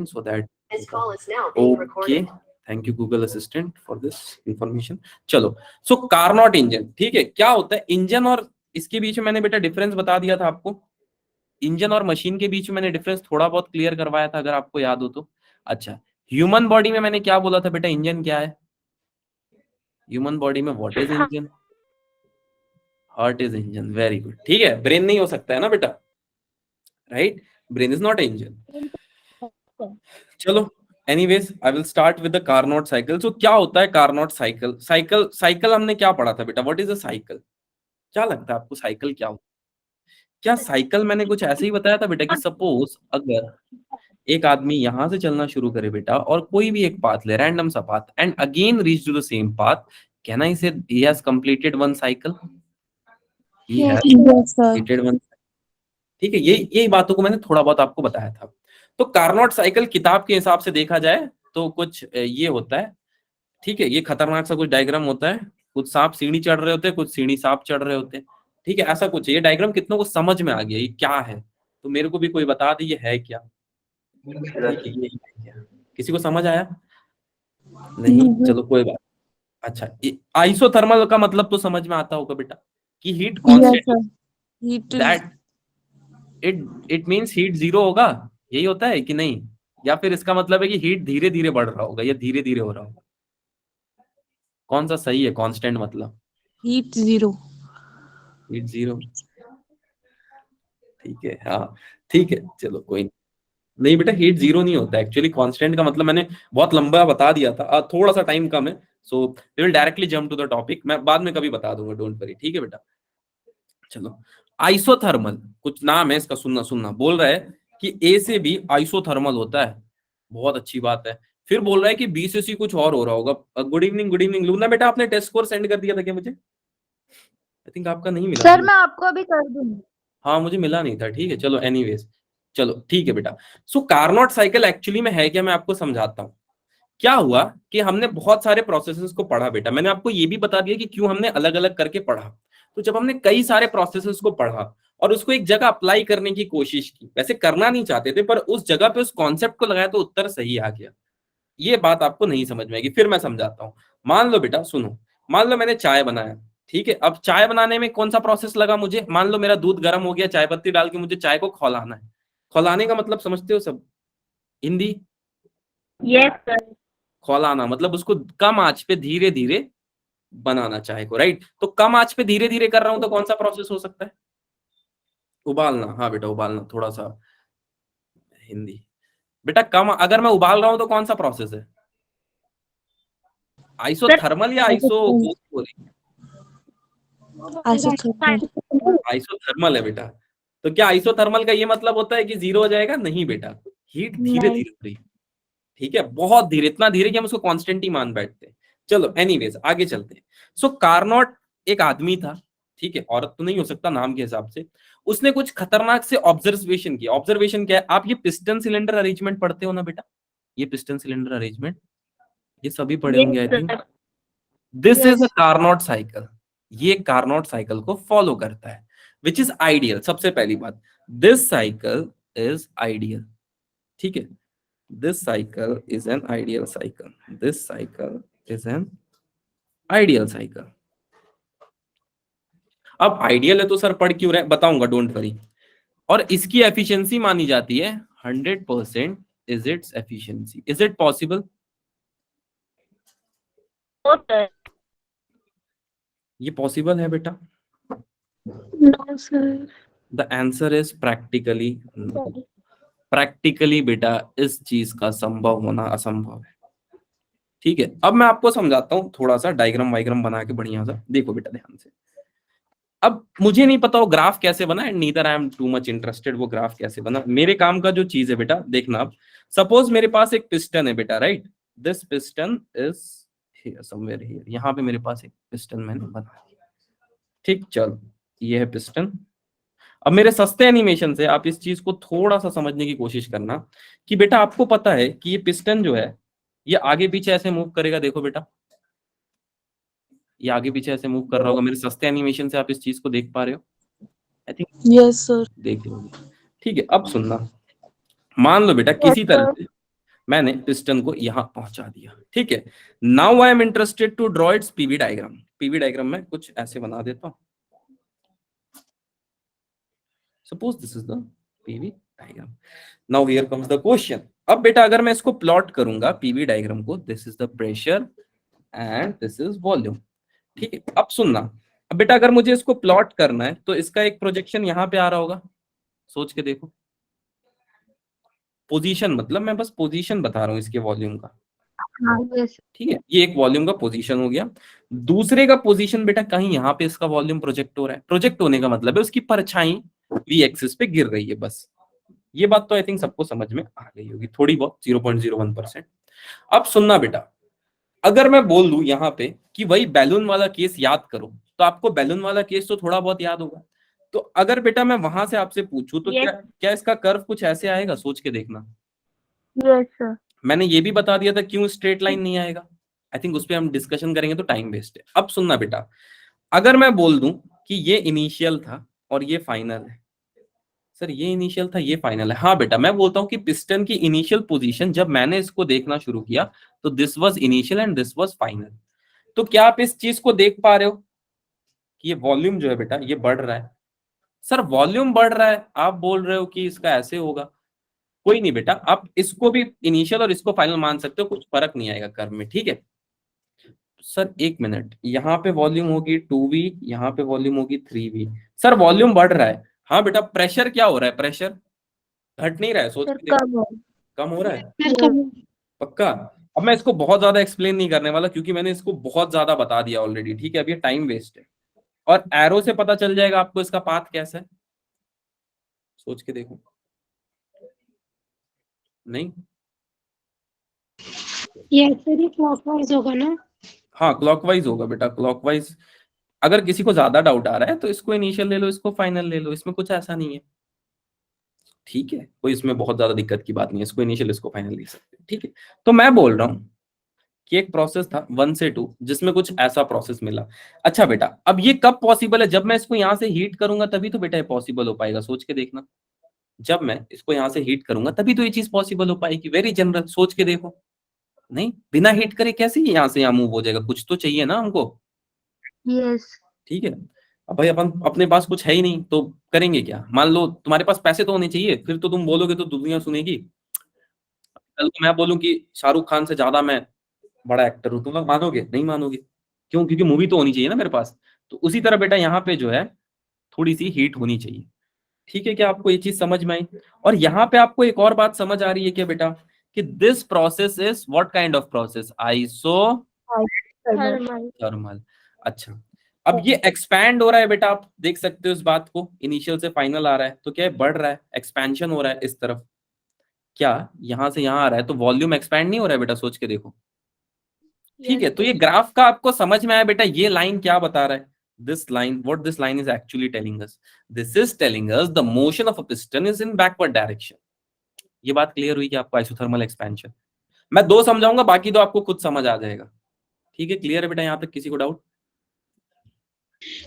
so that this call is now being recorded. Thank you Google assistant for this information. चलो, सो Carnot engine, ठीक है, क्या होता है इंजन और इसके बीच में मैंने बेटा डिफरेंस बता दिया था आपको। इंजन और मशीन के बीच में मैंने डिफरेंस थोड़ा बहुत क्लियर करवाया था, अगर आपको याद हो तो। अच्छा, ह्यूमन बॉडी में मैंने क्या बोला था बेटा, इंजन क्या है? ह्यूमन बॉडी में what is engine? Heart is engine. Very good, ठीक है। ब्रेन नहीं हो सकता है ना बेटा, right? Brain is not engine. चलो, anyways I will start with the Carnot cycle. So क्या होता है कार्नोट साइकिल? साइकिल हमने क्या पढ़ा था बेटा? What is a cycle? क्या लगता है आपको साइकिल क्या होता है? क्या साइकिल मैंने कुछ ऐसे ही बताया था बेटा कि सपोज अगर एक आदमी यहां से चलना शुरू करे बेटा और कोई भी एक पाथ ले, रैंडम सा path, and again reach to the same path, can I say he has completed one cycle? He has completed one. ठीक है, यही बातों को मैंने थोड़ा बहुत आपको बताया था। तो कार्नोट साइकिल किताब के हिसाब से देखा जाए तो कुछ ये होता है, ठीक है, ये खतरनाक सा कुछ डायग्राम होता है। कुछ सांप सीढ़ी चढ़ रहे होते हैं, कुछ सीढ़ी सांप चढ़ रहे होते हैं, ठीक है, ऐसा कुछ है। ये डायग्राम कितनों को समझ में आ गया ये क्या है? तो मेरे को भी कोई बता दे ये है क्या? ठीक है, ये है क्या? किसी को समझ आया? नहीं, चलो कोई बात। अच्छा, आइसोथर्मल का मतलब तो समझ में आता होगा बेटा कि heat constant, that it means heat zero होगा, यही होता है कि नहीं? या फिर इसका मतलब है कि हीट धीरे धीरे बढ़ रहा होगा या धीरे धीरे हो रहा होगा? कौन सा सही है? कांस्टेंट मतलब हीट जीरो। हीट जीरो, ठीक है, हाँ ठीक है, चलो कोई नहीं बेटा, हीट जीरो नहीं होता एक्चुअली। कांस्टेंट का मतलब मैंने बहुत लंबा बता दिया था, थोड़ा सा टाइम कम है, so we will directly jump to the topic. मैं बाद में कभी बता दूंगा, डोंट वरी, ठीक है बेटा। चलो, आइसोथर्मल कुछ नाम है इसका, सुनना सुनना। बोल रहा है कि ए से बी आइसोथर्मल होता है, बहुत अच्छी बात है। फिर बोल रहा है कि बी से सी कुछ और हो रहा होगा। Good evening, good evening Luna बेटा, आपने टेस्ट स्कोर सेंड कर दिया था क्या मुझे? आई थिंक आपका नहीं मिला सर मुझे। मैं आपको अभी कर दूंगी। हाँ, मुझे मिला नहीं था, ठीक है, चलो एनीवेज, चलो ठीक है बेटा। सो कार्नोट साइकिल एक्चुअली में है क्या, मैं आपको समझाता हूँ। क्या हुआ कि हमने बहुत सारे प्रोसेसेस को पढ़ा बेटा, मैंने आपको ये भी बता दिया कि क्यों हमने अलग अलग करके पढ़ा। तो जब हमने कई सारे प्रोसेसेस को पढ़ा और उसको एक जगह अप्लाई करने की कोशिश की, वैसे करना नहीं चाहते थे, पर उस जगह पे उस कॉन्सेप्ट को लगाया तो उत्तर सही आ गया। ये बात आपको नहीं समझ में आएगी, फिर मैं समझाता हूँ। मान लो बेटा, सुनो, मान लो मैंने चाय बनाया, ठीक है। अब चाय बनाने में कौन सा प्रोसेस लगा मुझे? मान लो मेरा दूध गर्म हो गया, चाय पत्ती डाल के मुझे चाय को खौलाना है। खौलाने का मतलब समझते हो सब? हिंदी? Yes sir. खौलाना मतलब उसको कम आंच पे धीरे धीरे बनाना चाय को, राइट? तो कम आंच पे धीरे धीरे कर रहा हूं तो कौन सा प्रोसेस हो सकता है? उबालना, हाँ बेटा उबालना, थोड़ा सा हिंदी। बेटा कम, अगर मैं उबाल रहा हूं तो कौन सा प्रोसेस है? आइसोथर्मल या आइसो? आइसोथर्मल है बेटा। तो क्या आइसोथर्मल का ये मतलब होता है कि जीरो हो जाएगा? नहीं बेटा, हीट धीरे धीरे हो रही है, ठीक है, बहुत धीरे, इतना धीरे कि हम उसको कांस्टेंट ही मान बैठते हैं। चलो एनीवेज आगे चलते हैं। सो कार्नोट एक आदमी था, ठीक है, औरत तो नहीं हो सकता नाम के हिसाब से। उसने कुछ खतरनाक से ऑब्जर्वेशन किया। ऑब्जर्वेशन क्या है? आप ये पिस्टन सिलेंडर अरेंजमेंट पढ़ते हो ना बेटा, ये पिस्टन सिलेंडर अरेंजमेंट ये सभी पढ़े होंगे I think. This is a Carnot cycle, ये कार्नोट साइकिल को फॉलो करता है, विच इज आइडियल। सबसे पहली बात, दिस साइकिल इज आइडियल, ठीक है। This cycle is an ideal cycle. This cycle is an ideal cycle. अब आइडियल है तो सर पढ़ क्यों रहे, बताऊंगा, डोंट वरी। और इसकी एफिशिएंसी मानी जाती है 100%। Is its efficiency, is it possible? ये पॉसिबल है बेटा? No sir. The answer is practically no. Practically बेटा इस चीज का संभव होना असंभव है, ठीक है। अब मैं आपको समझाता हूँ थोड़ा सा, डायग्राम वाइग्राम बना के बढ़िया सा, देखो बेटा ध्यान से। अब मुझे नहीं पता वो ग्राफ कैसे बना, and neither I am too much interested वो ग्राफ कैसे बना। मेरे काम का जो चीज है बेटा देखना। अब सपोज मेरे पास एक पिस्टन है बेटा, right? This piston is here somewhere here, यहाँ पे मेरे पास एक पिस्टन मैंने बना दिया, ठीक। चल, ये है पिस्टन। अब मेरे सस्ते एनिमेशन से आप इस चीज को थोड़ा सा समझने की कोशिश करना कि बेटा आपको पता है कि ये पिस्टन जो है ये आगे पीछे ऐसे मूव करेगा, देखो बेटा ये आगे पीछे ऐसे मूव कर रहा होगा। मेरे सस्ते एनिमेशन से आप इस चीज को देख पा रहे हो? I think yes sir. देख लोगे, ठीक है। अब सुनना, मान लो बेटा किसी तरह से मैंने पिस्टन को यहां पहुंचा दिया, ठीक है। Now I am interested to draw its P V diagram. P V diagram में कुछ ऐसे बना देता हूं। Suppose this is the P V diagram. Now here comes the question. अब बेटा अगर मैं इसको प्लॉट करूंगा पीवी डायग्राम को, this is the pressure and this is volume, ठीक है। अब सुनना, अब बेटा अगर मुझे इसको प्लॉट करना है तो इसका एक प्रोजेक्शन यहां पे आ रहा होगा, सोच के देखो। पोजीशन मतलब मैं बस पोजीशन बता रहा हूं इसके वॉल्यूम का, हाँ यस ठीक है। ये एक वॉल्यूम का पोजीशन हो गया। दूसरे का पोजीशन बेटा कहीं यहाँ पे इसका वॉल्यूम प्रोजेक्ट हो रहा है। प्रोजेक्ट होने का मतलब है उसकी परछाई वी एक्सिस पे गिर रही है, बस। ये बात तो आई थिंक सबको समझ में आ गई होगी थोड़ी बहुत, 0.01%। अब सुनना बेटा, अगर मैं बोल दूं यहाँ पे कि वही बैलून वाला केस याद करो, तो आपको बैलून वाला केस तो थोड़ा बहुत याद होगा। तो अगर बेटा मैं वहां से आपसे पूछूं तो क्या क्या इसका कर्व कुछ ऐसे आएगा, सोच के देखना। यस सर मैंने ये भी बता दिया था क्यों स्ट्रेट लाइन नहीं आएगा। आई थिंक उस पर हम डिस्कशन करेंगे तो टाइम वेस्ट है। अब सुनना बेटा, अगर मैं बोल दूं कि ये इनिशियल था और ये फाइनल है, सर ये इनिशियल था ये फाइनल है, हाँ बेटा मैं बोलता हूँ कि पिस्टन की इनिशियल पोजीशन जब मैंने इसको देखना शुरू किया तो this was initial and this was final. तो क्या आप इस चीज को देख पा रहे हो कि ये वॉल्यूम जो है बेटा ये बढ़ रहा है। सर वॉल्यूम बढ़ रहा है, आप बोल रहे हो कि इसका ऐसे होगा। कोई नहीं बेटा, आप इसको भी इनिशियल और इसको फाइनल मान सकते हो, कुछ फर्क नहीं आएगा कर्व में, ठीक है। सर एक मिनट, यहाँ पे वॉल्यूम होगी 2v, यहाँ पे वॉल्यूम होगी 3v। सर वॉल्यूम बढ़ रहा है, हाँ बेटा। प्रेशर क्या हो रहा है, प्रेशर घट नहीं रहा है, सोच सर के देखो। कब है कम हो रहा है, सर कब पक्का। अब मैं इसको बहुत ज्यादा एक्सप्लेन नहीं करने वाला क्योंकि मैंने इसको बहुत ज्यादा बता दिया ऑलरेडी, ठीक है। अब ये टाइम वेस्ट है। और एरो से पता चल जाएगा आपको इसका पाथ कैसा है, सोच के देखो। नहीं, यस सर ये क्लॉकवाइज होगा ना हाँ क्लॉकवाइज होगा बेटा, क्लॉकवाइज। अगर किसी को ज्यादा डाउट आ रहा है तो इसको इनिशियल ले लो, इसको फाइनल ले लो, इसमें कुछ ऐसा नहीं है, ठीक है। कोई इसमें बहुत ज्यादा दिक्कत की बात नहीं है, इसको इनिशियल इसको फाइनल ले सकते हैं, ठीक है। तो मैं बोल रहा हूँ कि एक प्रोसेस था 1 से 2 जिसमें कुछ ऐसा प्रोसेस मिला। अच्छा बेटा, अब ये कब पॉसिबल है, जब मैं इसको यहां से हीट करूंगा तभी तो बेटा ये पॉसिबल हो पाएगा, सोच के देखना। जब मैं इसको यहां से हीट करूंगा तभी तो ये चीज पॉसिबल हो पाएगी, वेरी जनरल, सोच के देखो। नहीं, बिना हीट करे कैसे ये यहाँ से यहाँ मूव हो जाएगा, कुछ तो चाहिए ना हमको, यस ठीक है। अब भाई अपन अपने पास कुछ है ही नहीं तो करेंगे क्या। मान लो तुम्हारे पास पैसे तो होने चाहिए, फिर तो तुम बोलोगे तो दुनिया सुनेगी। कल को मैं बोलूं कि शाहरुख खान से ज्यादा मैं बड़ा एक्टर हूं, तुम लोग मानोगे, नहीं मानोगे। क्यों, क्योंकि मूवी तो होनी चाहिए ना मेरे पास। तो उसी तरह बेटा यहाँ पे जो है थोड़ी सी हीट होनी चाहिए, ठीक है। क्या आपको ये चीज समझ में आई। और यहाँ पे आपको एक और बात समझ आ रही है क्या बेटा, कि this process is what kind of process, iso thermal thermal. अच्छा, अब ये एक्सपैंड हो रहा है बेटा, आप देख सकते हो इस बात को, इनिशियल से फाइनल आ रहा है तो क्या है, बढ़ रहा है, एक्सपेंशन हो रहा है इस तरफ। क्या यहां से यहां आ रहा है तो वॉल्यूम एक्सपैंड नहीं हो रहा है बेटा, सोच के देखो, ठीक है। तो ये ग्राफ का आपको समझ में आया बेटा, ये लाइन क्या बता रहा है, this line, what this line is actually telling us, this is telling us the motion of a piston is in backward direction. ये बात क्लियर हुई कि आपको आइसोथर्मल एक्सपेंशन। मैं दो समझाऊंगा, बाकी दो आपको खुद समझ आ जाएगा, ठीक है। क्लियर है बेटा यहाँ तक, किसी को डाउट।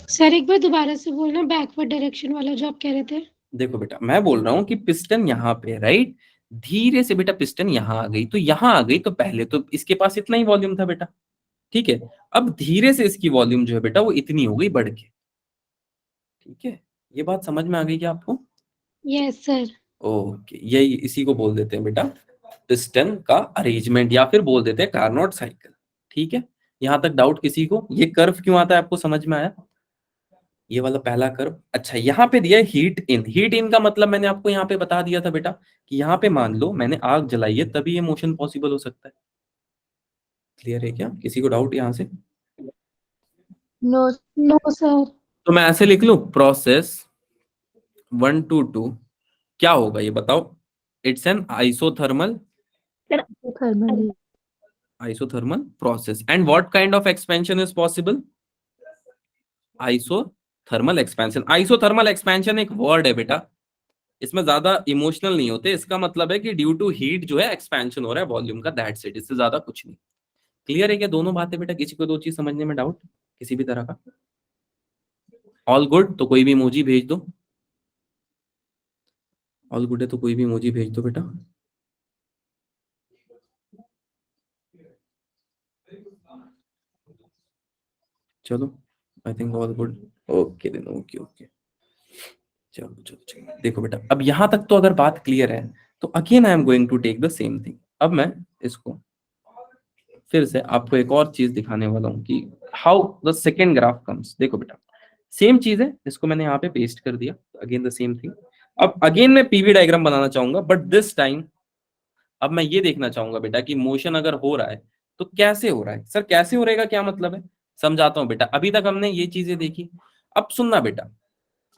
सर एक बार दोबारा से बोलना बैकवर्ड डायरेक्शन वाला जो आप कह रहे थे देखो बेटा मैं बोल रहा हूं कि पिस्टन यहाँ पे, राइट, धीरे से बेटा पिस्टन यहाँ आ गई, तो यहाँ आ गई तो पहले तो इसके पास इतना ही वॉल्यूम था बेटा, ठीक है। अब धीरे से इसकी वॉल्यूम जो है बेटा वो इतनी हो गई बढ़ के, ठीक है। ये बात समझ में आ गई क्या आपको। यस सर ओके, यही इसी को बोल देते हैं बेटा पिस्टन का अरेंजमेंट, या फिर बोल देते हैं कार्नोट साइकिल, ठीक है। यहां तक डाउट किसी को, ये कर्व क्यों आता है आपको समझ में आया, ये वाला पहला कर्व। अच्छा, यहाँ पे दिया है हीट इन। हीट इन का मतलब मैंने आपको यहाँ पे बता दिया था बेटा कि यहाँ पे मान लो मैंने आग जलाई है तभी ये मोशन पॉसिबल हो सकता है। क्लियर है क्या, किसी को डाउट यहाँ से। नो नो सर तो मैं ऐसे लिख लूं, प्रोसेस 1 to 2 क्या होगा ये बताओ, it's an isothermal, sir thermal isothermal process. And what kind of expansion is possible, isothermal expansion. Isothermal expansion एक वर्ड है बेटा, इसमें ज्यादा इमोशनल नहीं होते, इसका मतलब है कि ड्यू टू हीट जो है एक्सपेंशन हो रहा है वॉल्यूम का, दैट्स इट, इससे ज्यादा कुछ नहीं। क्लियर है क्या दोनों बातें बेटा, किसी को दो चीज समझने में डाउट किसी भी तरह का। ऑल गुड, तो कोई भी इमोजी भेज दो। ऑल गुड है तो कोई भी इमोजी भेज दो बेटा। चलो I think all good. Okay then, okay okay. चलो चलो चलो, देखो बेटा अब यहां तक तो अगर बात क्लियर है तो again I am going to take the same thing. अब मैं इसको फिर से आपको एक और चीज दिखाने वाला हूं कि how the second graph comes. देखो बेटा सेम चीज है, इसको मैंने यहाँ पे पेस्ट कर दिया, अगेन द सेम थिंग। अब अगेन मैं पीवी डायग्राम बनाना चाहूंगा, बट दिस टाइम अब मैं ये देखना चाहूंगा बेटा कि मोशन अगर हो रहा है तो कैसे हो रहा है। सर कैसे हो रहेगा क्या मतलब है, समझाता हूं बेटा। अभी तक हमने ये चीजें देखी, अब सुनना बेटा।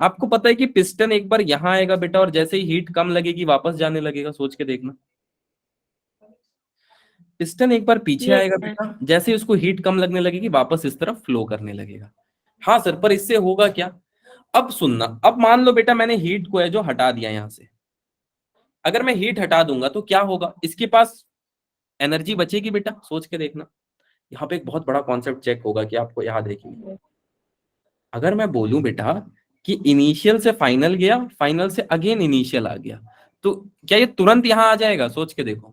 आपको पता है कि पिस्टन एक बार यहां आएगा बेटा और जैसे ही हीट कम लगेगी वापस जाने लगेगा, सोच के देखना। पिस्टन एक बार पीछे यस आएगा सर। बेटा, जैसे ही उसको हीट कम लगने लगेगी वापस इस तरफ फ्लो करने लगेगा। हाँ सर, पर इससे होगा क्या। अब सुनना, अब मान लो बेटा मैंने हीट को है जो हटा दिया यहां से। अगर मैं हीट हटा दूंगा तो क्या होगा, इसके पास एनर्जी बचेगी बेटा, सोच के देखना। यहाँ पे एक बहुत बड़ा कॉन्सेप्ट चेक होगा कि आपको याद है कि नहीं। अगर मैं बोलूं बेटा कि इनिशियल से फाइनल गया, फाइनल से अगेन इनिशियल आ गया, तो क्या ये तुरंत यहां आ जाएगा, सोच के देखो।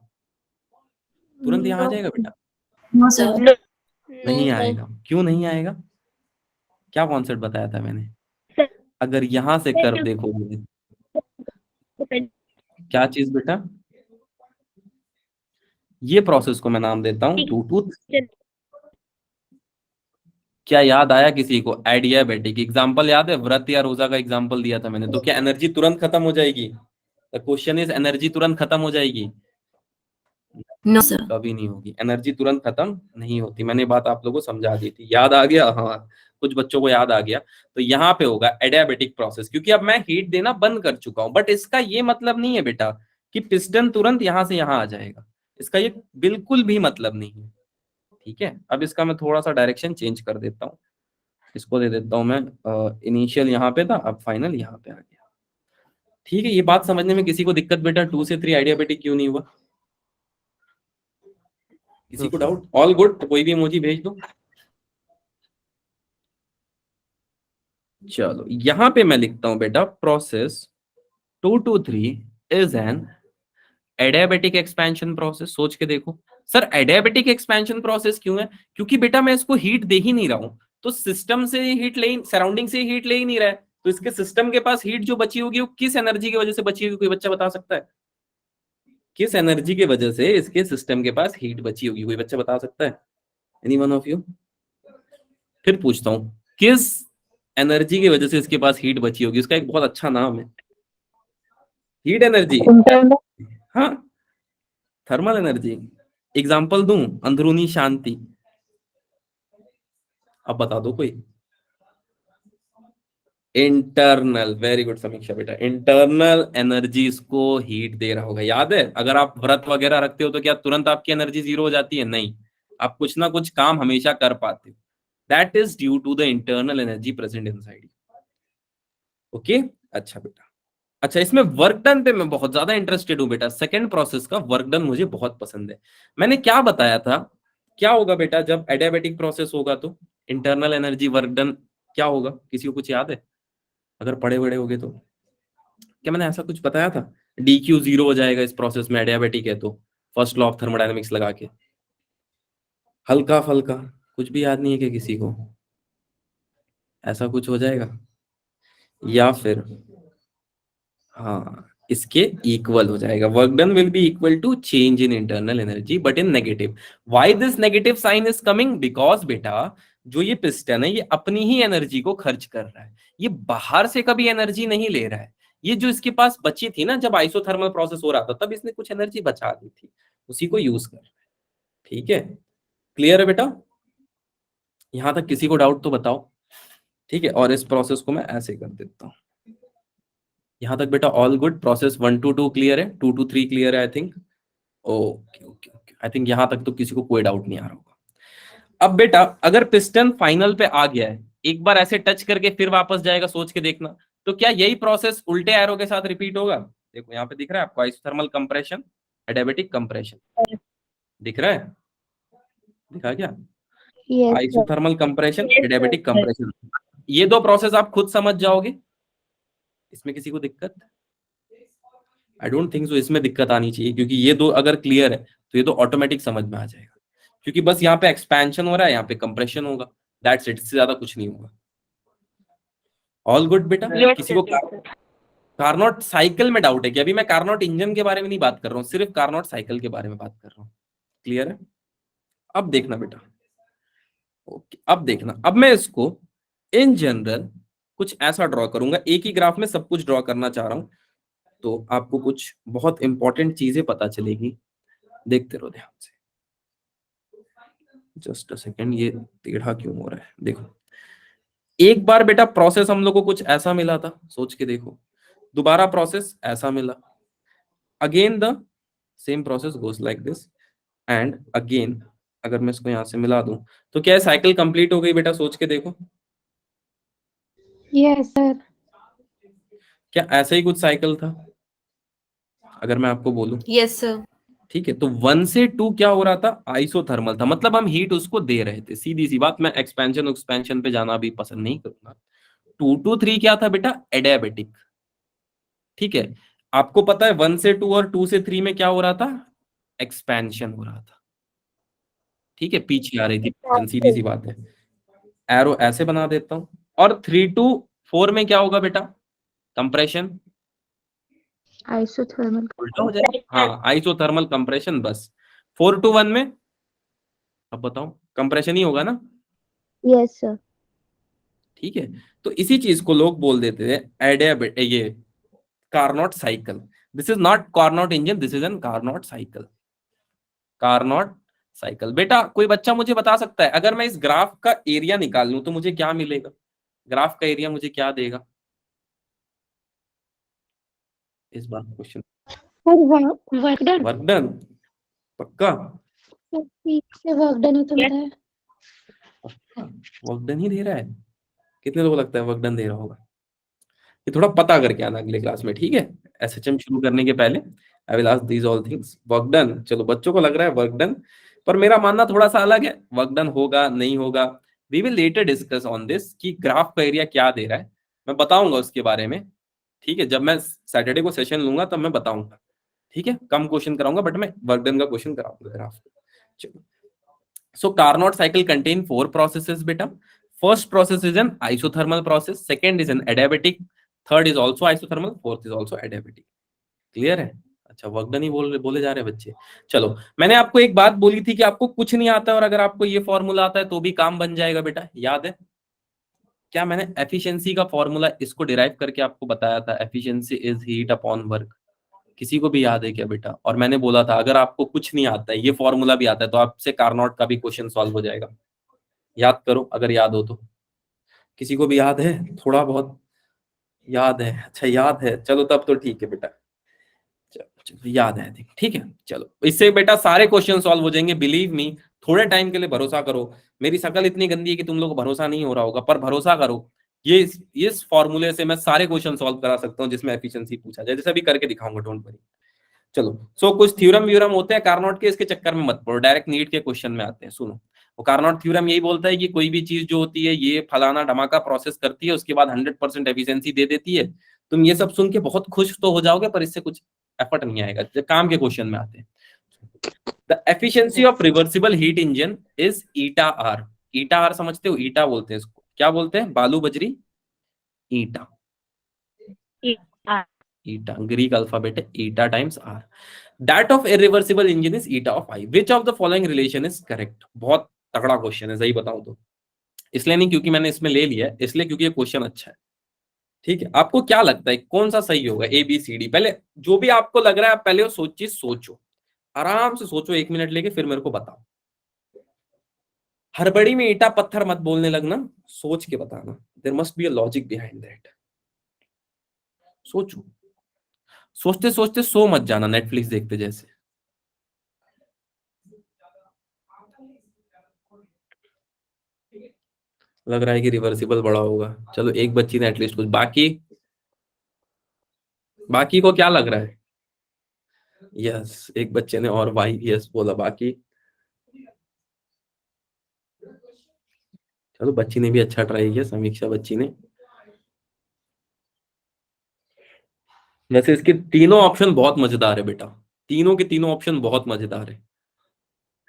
तुरंत यहां आ जाएगा बेटा? No sir. नहीं आएगा। क्यों नहीं आएगा? क्या कॉन्सेप्ट बताया था मैंने? अगर यहां से कर्व देखोगे, क्या चीज बेटा, ये प्रोसेस को मैं नाम देता हूं टू टूथ। क्या याद आया किसी को? एडियाबेटिक एग्जांपल याद है, व्रत या रोजा का एग्जांपल दिया था मैंने, तो क्या एनर्जी तुरंत खत्म हो जाएगी? द क्वेश्चन इज, एनर्जी तुरंत खत्म हो जाएगी? No sir. कभी नहीं होगी, एनर्जी तुरंत खत्म नहीं होती। मैंने बात आप लोगों को समझा दी थी, याद आ गया? हाँ, कुछ बच्चों को याद आ गया। तो यहाँ पे होगा एडियाबेटिक प्रोसेस, क्योंकि अब मैं हीट देना बंद कर चुका हूं। बट इसका ये मतलब नहीं है बेटा कि पिस्टन तुरंत यहां से यहां आ जाएगा, इसका ये बिल्कुल भी मतलब नहीं है। ठीक है, अब इसका मैं थोड़ा सा डायरेक्शन चेंज कर देता हूँ, इसको दे देता हूं मैं इनिशियल यहाँ पे था, अब फाइनल यहाँ पे आ गया। ठीक है, ये बात समझने में किसी को दिक्कत बेटा 2 से 3 आइडियाबेटिक क्यों नहीं हुआ? किसी को डाउट? ऑल गुड, तो कोई भी इमोजी भेज दो। चलो यहां पे मैं लिखता हूं बेटा process 2 to 3 is an adiabatic expansion process. सोच के देखो सर, एडियाबेटिक एक्सपेंशन प्रोसेस क्यों है? क्योंकि बेटा मैं इसको हीट दे ही नहीं रहा हूं, तो सिस्टम से हीट ले, सराउंडिंग से हीट ले ही नहीं रहा है, तो इसके सिस्टम के पास हीट जो बची होगी वो किस एनर्जी की वजह से बची होगी, कोई बच्चा बता सकता है? किस एनर्जी की वजह से इसके सिस्टम के पास हीट बची होगी, कोई बच्चा बता सकता है? Any one of you? फिर पूछता हूं, किस एनर्जी की वजह से इसके पास हीट बची होगी? उसका एक बहुत अच्छा नाम है, हीट एनर्जी। हाँ, थर्मल एनर्जी। एग्जांपल दूं, अंदरूनी शांति। अब बता दो कोई। इंटरनल, वेरी गुड समीक्षा बेटा, इंटरनल एनर्जी इसको हीट दे रहा होगा। याद है, अगर आप व्रत वगैरह रखते हो तो क्या तुरंत आपकी एनर्जी जीरो हो जाती है? नहीं, आप कुछ ना कुछ काम हमेशा कर पाते हो। That is due to the internal energy present inside. Okay, अच्छा बेटा। अच्छा, इसमें वर्क डन पे मैं बहुत ज्यादा इंटरेस्टेड हूं बेटा, सेकंड प्रोसेस का वर्क डन मुझे बहुत पसंद है। मैंने क्या बताया था, क्या होगा बेटा जब एडियाबेटिक प्रोसेस होगा तो इंटरनल एनर्जी वर्क डन क्या होगा? किसी को कुछ याद है? अगर पढ़े बड़े होगे तो क्या मैंने ऐसा कुछ बताया था? डी क्यू जीरो हो जाएगा इस प्रोसेस में, एडियाबेटिक है तो, फर्स्ट लॉ ऑफ थर्मोडायनेमिक्स लगा के। हल्का फल्का कुछ भी याद नहीं है क्या किसी को? ऐसा कुछ हो जाएगा? या फिर हाँ, इसके इक्वल हो जाएगा, work done will be equal to change in internal energy but in negative. Why this negative sign is coming? Because बेटा जो ये पिस्टन है ये अपनी ही एनर्जी को खर्च कर रहा है, ये बाहर से कभी एनर्जी नहीं ले रहा है। ये जो इसके पास बची थी ना जब आइसोथर्मल प्रोसेस हो रहा था, तब इसने कुछ एनर्जी बचा दी थी, उसी को यूज कर रहा है। ठीक है, क्लियर है बेटा? यहां तक किसी को डाउट तो बताओ। ठीक है, और इस प्रोसेस को मैं ऐसे कर देता हूँ। यहां तक बेटा all good, process 1 to 2 clear है, 2 to 3 क्लियर है I think. Okay okay okay, I think यहां तक तो किसी को कोई डाउट नहीं आ रहा होगा। अब बेटा अगर पिस्टन फाइनल पे आ गया है, एक बार ऐसे टच करके फिर वापस जाएगा, सोच के देखना, तो क्या यही प्रोसेस उल्टे एरो के साथ रिपीट होगा? देखो यहाँ पे दिख रहा है आपको, आइसोथर्मल कंप्रेशन, एडियाबेटिक कंप्रेशन, दिख रहा है? दिखा क्या? Yes sir. Isothermal compression, adiabatic compression, ये दो प्रोसेस आप खुद समझ जाओगे। इसमें किसी को दिक्कत? आई डोंट थिंक सो इसमें दिक्कत आनी चाहिए, क्योंकि ये दो अगर क्लियर है तो ये तो ऑटोमेटिक समझ में आ जाएगा, क्योंकि बस यहाँ पे एक्सपेंशन हो रहा है, यहाँ पे कंप्रेशन होगा। दैट्स इट, इससे ज्यादा कुछ नहीं होगा। ऑल गुड बेटा? किसी को कार्नोट साइकिल में डाउट है कि? अभी मैं कार्नोट इंजन के बारे में नहीं बात कर रहा हूँ, सिर्फ कार्नोट साइकिल के बारे में बात कर रहा हूँ। क्लियर है? अब देखना बेटा, ओके अब देखना, अब मैं इसको इन जनरल कुछ ऐसा ड्रॉ करूंगा, एक ही ग्राफ में सब कुछ ड्रॉ करना चाह रहा हूं, तो आपको कुछ बहुत इंपॉर्टेंट चीजें पता चलेगी। देखते रहो ध्यान से। जस्ट अ सेकेंड, ये टेढ़ा क्यों हो रहा है? देखो, एक बार बेटा प्रोसेस हम लोग को कुछ ऐसा मिला था, सोच के देखो, दोबारा प्रोसेस ऐसा मिला, again the same process goes like this, and again अगर मैं इसको यहां से मिला दूं तो क्या साइकिल कंप्लीट हो गई बेटा? सोच के देखो, यस सर। क्या ऐसा ही कुछ साइकिल था अगर मैं आपको बोलूं? Yes, sir. ठीक है, तो 1 से 2 क्या हो रहा था? आइसोथर्मल था, मतलब हम हीट उसको दे रहे थे। सीधी सी बात, मैं एक्सपेंशन एक्सपेंशन पे जाना भी पसंद नहीं करूंगा। 2 to 3 क्या था बेटा? एडियाबेटिक। ठीक है, आपको पता है 1 से 2 और 2 से 3 में क्या हो रहा था? एक्सपेंशन हो रहा था। ठीक है, पीछे आ रही थी, सीधी सी बात है। एरो ऐसे बना देता हूं। और 3 to 4 में क्या होगा बेटा? कंप्रेशन। आइसोथर्मल। उल्टा हो जाएगा, हाँ आइसोथर्मल कंप्रेशन। बस 4 to 1 में अब बताओ, कंप्रेशन ही होगा ना? Yes sir. ठीक है, तो इसी चीज को लोग बोल देते थे एडियाबेट, ये Carnot cycle. This is not Carnot engine, this is an Carnot cycle. Carnot cycle. बेटा कोई बच्चा मुझे बता सकता है, अगर मैं इस ग्राफ का एरिया निकाल लूं तो मुझे क्या मिलेगा? ग्राफ का एरिया मुझे क्या देगा इस बार? Question work done. Work done, पक्का? से वर्क डन ही तो मिला है। वर्क डन ही दे रहा है? कितने लोगों को लगता है वर्क डन दे रहा होगा? ये थोड़ा पता करके आना अगले क्लास में, ठीक है? एसएचएम शुरू करने के पहले I will ask these all things. Work done, चलो बच्चों को लग रहा है वर्क डन, पर मेरा मानना थोड़ा सा अलग है। वर्क डन होगा नहीं होगा, we will later discuss on this कि ग्राफ का एरिया क्या दे रहा है, मैं बताऊंगा उसके बारे में। ठीक है, जब मैं सैटरडे को सेशन लूंगा तब मैं बताऊंगा। ठीक है, कम क्वेश्चन कराऊंगा बट मैं वर्क डन का क्वेश्चन कराऊंगा ग्राफ। चलो, so Carnot cycle contain 4 processes beta. First process is an isothermal process, second is an adiabatic, third is also isothermal, fourth is also adiabatic. Clear है? अच्छा, work done ही बोले जा रहे हैं बच्चे। चलो, मैंने आपको एक बात बोली थी कि आपको कुछ नहीं आता है और अगर आपको ये फॉर्मूला आता है तो भी काम बन जाएगा बेटा, याद है क्या? मैंने एफिशिएंसी का फॉर्मूला इसको डिराइव करके आपको बताया था, efficiency is heat upon work. किसी को भी याद है क्या बेटा? और मैंने बोला था अगर आपको कुछ नहीं आता है, ये फॉर्मूला भी आता है, तो आपसे कार्नोट का भी क्वेश्चन सॉल्व हो जाएगा। याद करो अगर याद हो तो। किसी को भी याद है? थोड़ा बहुत याद है? अच्छा याद है, चलो तब तो ठीक है बेटा। चलो चलो, याद है ठीक है। चलो, इससे बेटा सारे क्वेश्चन सॉल्व हो जाएंगे, बिलीव मी। थोड़े टाइम के लिए भरोसा करो। मेरी शक्ल इतनी गंदी है कि तुम लोग को भरोसा नहीं हो रहा होगा, पर भरोसा करो, ये इस फॉर्मूले से मैं सारे क्वेश्चन सॉल्व करा सकता हूँ जिसमें एफिशिएंसी पूछा जाए, जैसे भी करके दिखाऊंगा, डोंट वरी। चलो, कुछ थ्योरम व्यूरम होते हैं कार्नोट के, इसके चक्कर में मत पड़ो, डायरेक्ट नीट के क्वेश्चन में आते हैं। सुनो, वो कार्नोट थ्योरम यही बोलता है कि कोई भी चीज जो होती है ये फलाना धमाका प्रोसेस करती है, उसके बाद 100% एफिशिएंसी दे देती है। तुम ये सब सुन के बहुत खुश तो हो जाओगे, पर इससे कुछ एफर्ट नहीं आएगा। काम के क्वेश्चन में आते हैं। The efficiency of reversible heat engine is eta R. Eta R समझते हो? ईटा बोलते हैं इसको, क्या बोलते हैं? बालू बजरी ईटा। ईटा ग्रीक अल्फाबेट है, eta times R. That of irreversible engine is eta of I. Which of the following relation is correct? बहुत तगड़ा क्वेश्चन है, सही बताऊं तो। इसलिए नहीं क्योंकि मैंने इसमें ले लिया है, इसलिए क्योंकि ये क्वेश्चन अच्छा है। ठीक है, आपको क्या लगता है कौन सा सही होगा? A B C D? पहले जो भी आपको लग रहा है आप पहले वो सोचो, आराम से सोचो, 1 मिनट लेके फिर मेरे को बताओ। हड़बड़ी में ईटा पत्थर मत बोलने लगना, सोच के बताना। There must be a logic behind that. सोचो, सोचते सोचते सो मत जाना नेटफ्लिक्स देखते जैसे। लग रहा है कि रिवर्सिबल बड़ा होगा। चलो, एक बच्ची ने एटलीस्ट कुछ, बाकी को क्या लग रहा है? यस, एक बच्चे ने और वाई यस बोला। बाकी चलो, बच्ची ने भी अच्छा ट्राई किया, समीक्षा बच्ची ने। वैसे इसके तीनों ऑप्शन बहुत मजेदार है बेटा, तीनों के तीनों ऑप्शन बहुत मजेदार है,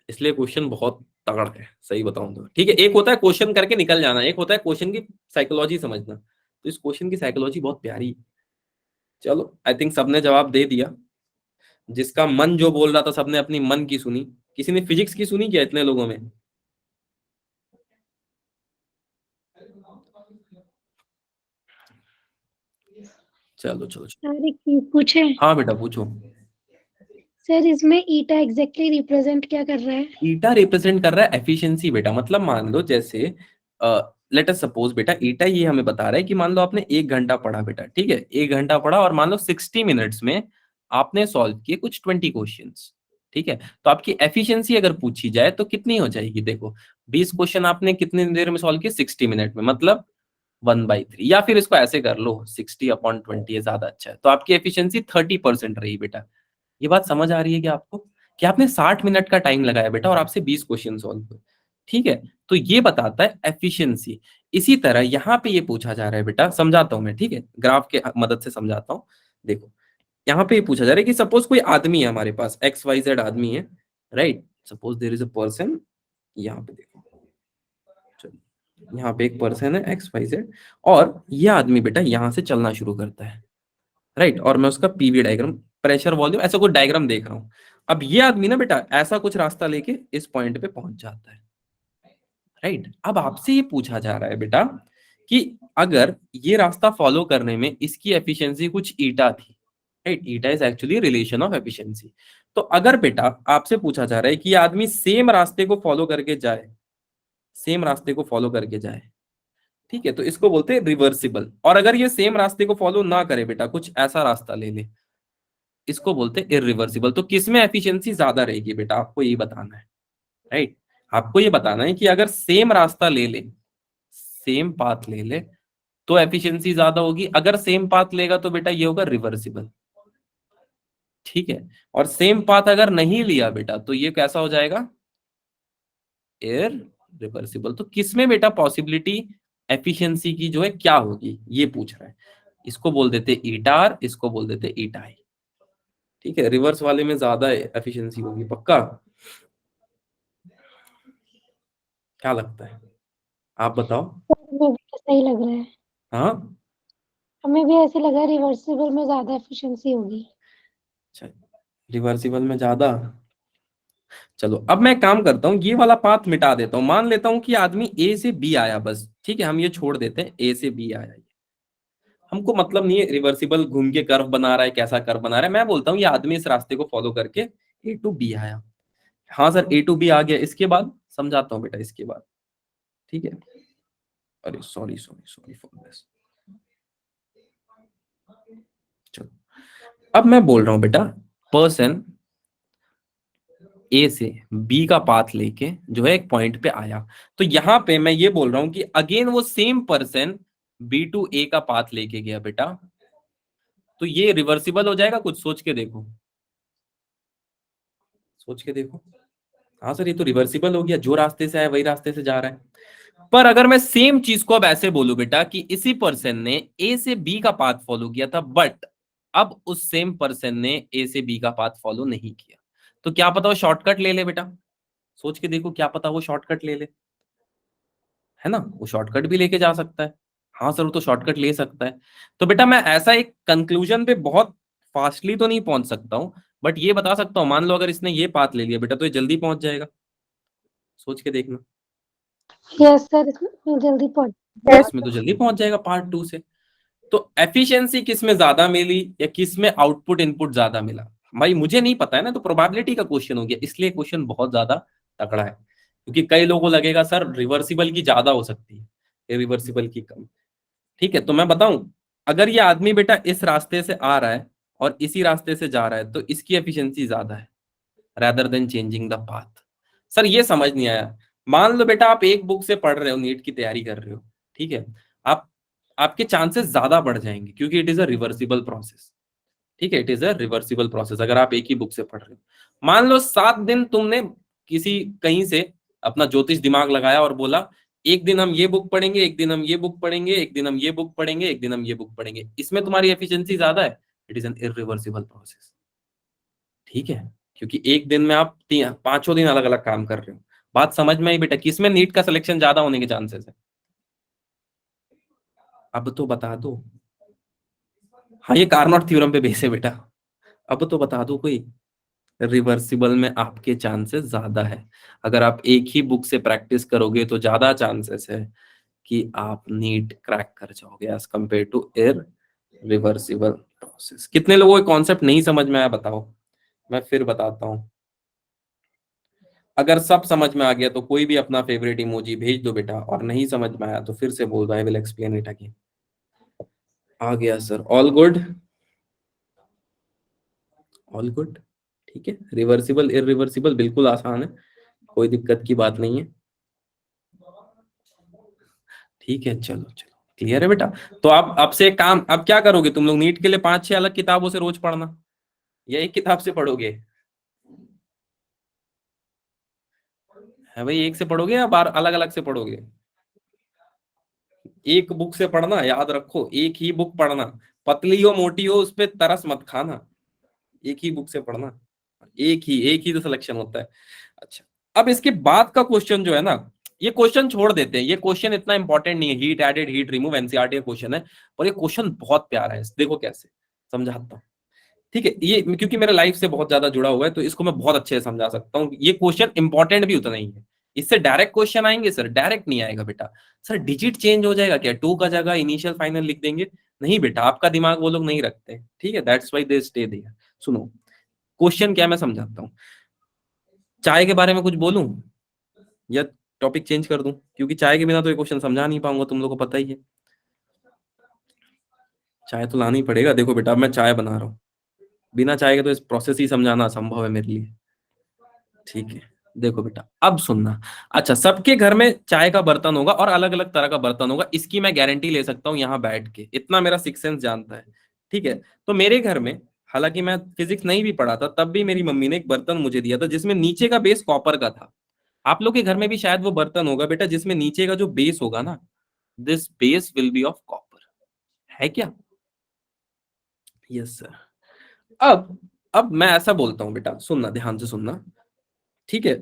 इसलिए क्वेश्चन बहुत तगड़ है, सही बताऊं तो। ठीक है, एक होता है क्वेश्चन करके निकल जाना, एक होता है क्वेश्चन की साइकोलॉजी समझना। तो इस क्वेश्चन की साइकोलॉजी बहुत प्यारी है। चलो, आई थिंक सबने जवाब दे दिया। जिसका मन जो बोल रहा था सबने अपनी मन की सुनी। किसी ने फिजिक्स की सुनी क्या इतने लोगों में? चलो चलो चलो। सर एक चीज पूछे? हाँ बेटा पूछो। सर इसमें ईटा एग्जैक्टली रिप्रेजेंट क्या कर रहा है? ईटा रिप्रेजेंट कर रहा है एफिशिएंसी बेटा। मतलब मान लो जैसे लेट अस सपोज बेटा, ईटा ये हमें बता रहा है कि मान लो आपने 1 घंटा पढ़ा बेटा, ठीक है, 1 घंटा पढ़ा और मान लो 60 मिनट्स में आपने सॉल्व किए कुछ 20 क्वेश्चंस। ठीक है, तो आपकी एफिशिएंसी अगर पूछी जाए तो कितनी हो जाएगी? देखो, 20 क्वेश्चन आपने कितनी देर में सॉल्व किए? 60 मिनट में, मतलब 1/3। या फिर इसको ऐसे कर लो, 60/20 ज्यादा अच्छा है, तो आपकी एफिशिएंसी 30% रही बेटा। ये बात समझ आ रही है क्या आपको? कि आपने 60 मिनट का टाइम लगाया बेटा और आपसे 20 क्वेश्चन सॉल्व हुए। ठीक है, तो ये बताता है एफिशिएंसी। इसी तरह यहाँ पे ये पूछा जा रहा है बेटा, समझाता हूं मैं, ठीक है, ग्राफ के मदद से समझाता हूं। देखो, यहाँ पे ये पूछा जा रहा है कि सपोज कोई आदमी है हमारे पास, XYZ आदमी है, right? Suppose there is a person, यहाँ पे देखो, चलो, यहाँ पे एक पर्सन है XYZ, और ये आदमी बेटा यहाँ से चलना शुरू करता है, राइट? और मैं उसका पीवी डायग्राम, प्रेशर वॉल्यूम, ऐसा कोई डायग्राम देख रहा हूं। अब ये आदमी ना बेटा ऐसा कुछ रास्ता लेके इस पॉइंट पे पहुंच जाता है, राइट? अब आपसे ये पूछा जा रहा है बेटा कि अगर ये रास्ता फॉलो करने में इसकी एफिशिएंसी कुछ ईटा थी, right? Eta is actually relation of efficiency. तो अगर बेटा आपसे पूछा जा रहा है कि ये आदमी सेम रास्ते को फॉलो करके जाए, सेम रास्ते को फॉलो करके जाए, ठीक है, तो इसको बोलते हैं रिवर्सिबल। और अगर ये सेम रास्ते को फॉलो ना करे बेटा, कुछ ऐसा रास्ता ले ले, इसको बोलते हैं इरिवर्सिबल। तो किसमें एफिशिएंसी ज्यादा रहेगी बेटा, आपको ये बताना है, राइट? आपको ये बताना है कि अगर सेम रास्ता ले ले, सेम पाथ ले ले, तो एफिशिएंसी ज्यादा होगी। अगर सेम पाथ लेगा तो बेटा ये होगा रिवर्सिबल। ठीक है, और सेम पाथ अगर नहीं लिया बेटा तो ये कैसा हो जाएगा? इरिवर्सिबल। तो किसमें बेटा पॉसिबिलिटी एफिशिएंसी की जो है क्या होगी, ये पूछ रहा है। इसको बोल देते ईटा आर, इसको बोल देते ईटा आई। ठीक है, रिवर्स वाले में ज्यादा एफिशिएंसी होगी, पक्का? क्या लगता है, आप बताओ। हमें भी तो सही लग रहा है। हाँ, हमें भी ऐसे लगा रिवर्सिबल में ज्यादा एफिशिएंसी होगी। अच्छा, रिवर्सिबल में ज्यादा। चलो, अब मैं काम करता हूँ, ये वाला पाथ मिटा देता हूँ। मान लेता हूँ कि आदमी ए से बी आया बस, ठीक है, हम ये छोड़ देते हैं, ए से बी आया। हमको मतलब नहीं है रिवर्सिबल घूम के कर्व बना रहा है, कैसा कर्व बना रहा है। मैं बोलता हूँ ये आदमी इस रास्ते को फॉलो करके ए टू बी आया। हाँ सर, ए टू बी आ गया, इसके बाद समझाता हूँ बेटा, इसके बाद। ठीक है, अरे sorry sorry sorry for this. चलो, अब मैं बोल रहा हूँ बेटा, पर्सन ए से बी का पाथ लेके जो है एक पॉइंट पे आया। तो यहां पे मैं ये बोल रहा हूं कि अगेन वो सेम पर्सन बी टू ए का पाथ लेके गया बेटा, तो ये रिवर्सिबल हो जाएगा? कुछ सोच के देखो, सोच के देखो। हाँ सर, ये तो रिवर्सिबल हो गया, जो रास्ते से आया वही रास्ते से जा रहा है। पर अगर मैं सेम चीज को अब ऐसे बोलूं बेटा कि इसी पर्सन ने ए से बी का पाथ फॉलो किया था, बट अब उस सेम पर्सन ने ए से बी का पाथ फॉलो नहीं किया, तो क्या पता वो शॉर्टकट ले ले बेटा। सोच के देखो, क्या पता वो शॉर्टकट ले ले, है ना? वो शॉर्टकट भी लेके जा सकता है। हाँ सर, वो तो शॉर्टकट ले सकता है। तो बेटा मैं ऐसा एक कंक्लूजन पे बहुत फास्टली तो नहीं पहुंच सकता हूं, बट ये बता सकता हूं, मान लो अगर इसने ये पाथ ले लिया बेटा तो ये जल्दी पहुंच जाएगा। सोच के देखना, यस सर, इसमें जल्दी पहुंच। इसमें तो जल्दी पहुंच जाएगा पार्ट 2 से। तो एफिशिएंसी किस में ज्यादा मिली या किस में आउटपुट इनपुट ज्यादा मिला, भाई मुझे नहीं पता है ना, तो प्रोबेबिलिटी का क्वेश्चन हो गया, इसलिए क्वेश्चन बहुत ज्यादा तगड़ा है। क्योंकि कई लोगों को लगेगा सर रिवर्सिबल की ज्यादा हो सकती है, रिवर्सिबल की कम। ठीक है, तो मैं बताऊं, अगर ये आदमी बेटा इस रास्ते से आ रहा है और इसी रास्ते से जा रहा है तो इसकी एफिशिएंसी ज्यादा है, rather then changing the path. Sir ये समझ नहीं आया। मान लो बेटा आप एक बुक से पढ़ रहे हो, नीट की तैयारी कर रहे हो, ठीक है, आप आपके चांसेस ज्यादा बढ़ जाएंगे क्योंकि it is a reversible process. ठीक है, it is a reversible process अगर आप एक ही बुक से पढ़ रहे हो। मान लो 7 दिन तुमने किसी कहीं से अपना ज्योतिष दिमाग लगाया और बोला एक दिन हम ये बुक पढ़ेंगे, एक दिन हम ये बुक पढ़ेंगे, एक दिन हम ये बुक पढ़ेंगे, एक दिन हम ये बुक पढ़ेंगे, इसमें तुम्हारी एफिशिएंसी ज्यादा है। It is an irreversible process. ठीक है, क्योंकि एक दिन में आप पांचों दिन अलग अलग काम कर रहे हो। बात समझ में आई बेटा? किसमें नीट का सिलेक्शन ज्यादा होने के चांसेस है? अब तो बता दो। हाँ, ये कार्नोट थ्योरम पे बेस है बेटा। अब तो बता दो कोई। रिवर्सिबल में आपके चांसेस ज्यादा है। अगर आप एक ही बुक से प्रैक्टिस करोगे तो ज्यादा चांसेस है कि आप नीट क्रैक कर जाओगे as compare to reversible process. कितने लोगों को कॉन्सेप्ट नहीं समझ में आया बताओ? मैं फिर बताता हूँ। अगर सब समझ में आ गया तो कोई भी अपना फेवरेट इमोजी भेज दो बेटा, और नहीं समझ में आया तो फिर से बोल दो, I will explain it again. आ गया sir, all good, all good. ठीक है, रिवर्सिबल इरिवर्सिबल बिल्कुल आसान है, कोई दिक्कत की बात नहीं है। ठीक है, चलो चलो, क्लियर है बेटा? तो आप अब से एक काम, अब क्या करोगे तुम लोग? नीट के लिए 5-6 अलग किताबों से रोज पढ़ना, या एक किताब से पढ़ोगे? है भाई, एक से पढ़ोगे या बार अलग अलग से पढ़ोगे? एक बुक से पढ़ना, याद रखो, एक ही बुक पढ़ना। पतली हो मोटी हो उस पे तरस मत खाना, एक ही बुक से पढ़ना। एक ही तो सिलेक्शन होता है। अच्छा, अब इसके बाद का क्वेश्चन जो है ना, ये क्वेश्चन छोड़ देते हैं, ये क्वेश्चन इतना इंपॉर्टेंट नहीं है। Heat added heat remove NCERT का क्वेश्चन है, और ये क्वेश्चन बहुत प्यारा है। देखो कैसे समझाता हूँ। ठीक है, ये क्योंकि मेरे लाइफ से बहुत ज्यादा जुड़ा हुआ है तो इसको मैं बहुत अच्छे से समझा सकता हूँ। ये क्वेश्चन इंपॉर्टेंट भी उतना ही है। इससे डायरेक्ट क्वेश्चन आएंगे सर? डायरेक्ट नहीं आएगा बेटा। सर डिजिट चेंज हो जाएगा क्या? टू का जगह इनिशियल फाइनल लिख देंगे? नहीं बेटा, आपका दिमाग वो लोग नहीं रखते। ठीक है, that's why they stay there. सुनो, क्वेश्चन क्या मैं समझाता हूँ। चाय के बारे में कुछ बोलूं या टॉपिक चेंज कर दूं? क्योंकि चाय के बिना तो ये क्वेश्चन समझा नहीं पाऊंगा, तुम लोगों को पता ही है। चाय तो लाना ही पड़ेगा। देखो बेटा, अब मैं चाय बना रहा हूँ, बिना चाय के तो इस प्रोसेस ही समझाना असंभव है मेरे लिए। ठीक है, देखो बेटा, अब सुनना। अच्छा, सबके घर में चाय का बर्तन होगा और अलग अलग तरह का बर्तन होगा, इसकी मैं गारंटी ले सकता हूँ यहाँ बैठ के, इतना मेरा सिक्स सेंस जानता है। ठीक है, तो मेरे घर में, हालांकि मैं फिजिक्स नहीं भी पढ़ा था, तब भी मेरी मम्मी ने एक बर्तन मुझे दिया था जिसमें नीचे का बेस कॉपर का था। आप लोग के घर में भी शायद वो बर्तन होगा बेटा जिसमें नीचे का जो बेस होगा ना, this base will be of copper. है क्या? Yes sir. अब मैं ऐसा बोलता हूं बेटा, सुनना, ध्यान से सुनना। ठीक है,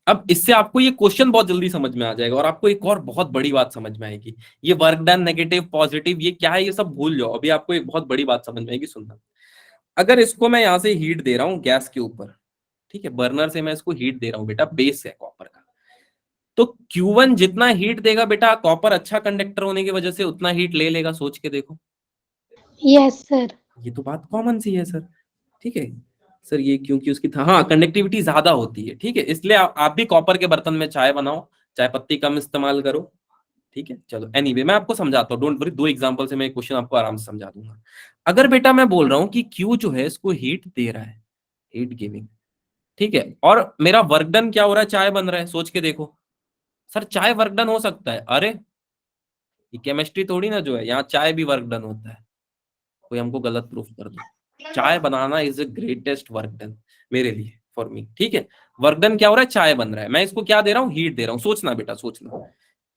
अब इससे आपको ये क्वेश्चन बहुत जल्दी समझ में आ जाएगा, और आपको एक और बहुत बड़ी बात समझ में आएगी। ये वर्क डन, नेगेटिव, पॉजिटिव, ये क्या है, ये सब भूल जाओ। अभी आपको एक बहुत बड़ी बात समझ में आएगी, सुनना। अगर इसको मैं यहां से हीट दे रहा हूं गैस के ऊपर, ठीक है, बर्नर से मैं इसको हीट दे रहा हूं बेटा, बेस है कॉपर का, तो Q1 जितना हीट देगा बेटा, कॉपर अच्छा कंडक्टर होने की वजह से उतना हीट ले लेगा। सोच के देखो, यस सर। ये तो बात कॉमन सी है सर। ठीक है सर, ये क्योंकि उसकी हाँ कंडक्टिविटी ज्यादा होती है। ठीक है, इसलिए आप भी कॉपर के बर्तन में चाय बनाओ, चाय पत्ती कम इस्तेमाल करो। ठीक है, चलो एनीवे मैं आपको समझाता हूँ, डोंट वरी, 2 एग्जांपल से मैं क्वेश्चन आपको आराम से समझा दूंगा। अगर बेटा मैं बोल रहा हूँ कि Q जो है इसको हीट दे रहा है, हीट गिविंग, ठीक है, और मेरा वर्क डन क्या हो रहा है? चाय बन रहा है। सोच के देखो सर, चाय वर्क डन हो सकता है? अरे ये केमिस्ट्री थोड़ी ना जो है, यहाँ चाय भी वर्क डन होता है। कोई हमको गलत प्रूफ कर दो। चाय बनाना is the greatest work done मेरे लिए, फॉर मी। ठीक है, वर्क डन क्या हो रहा है? चाय बन रहा है, मैं इसको क्या दे रहा हूँ? हीट दे रहा हूँ। सोचना बेटा, सोचना,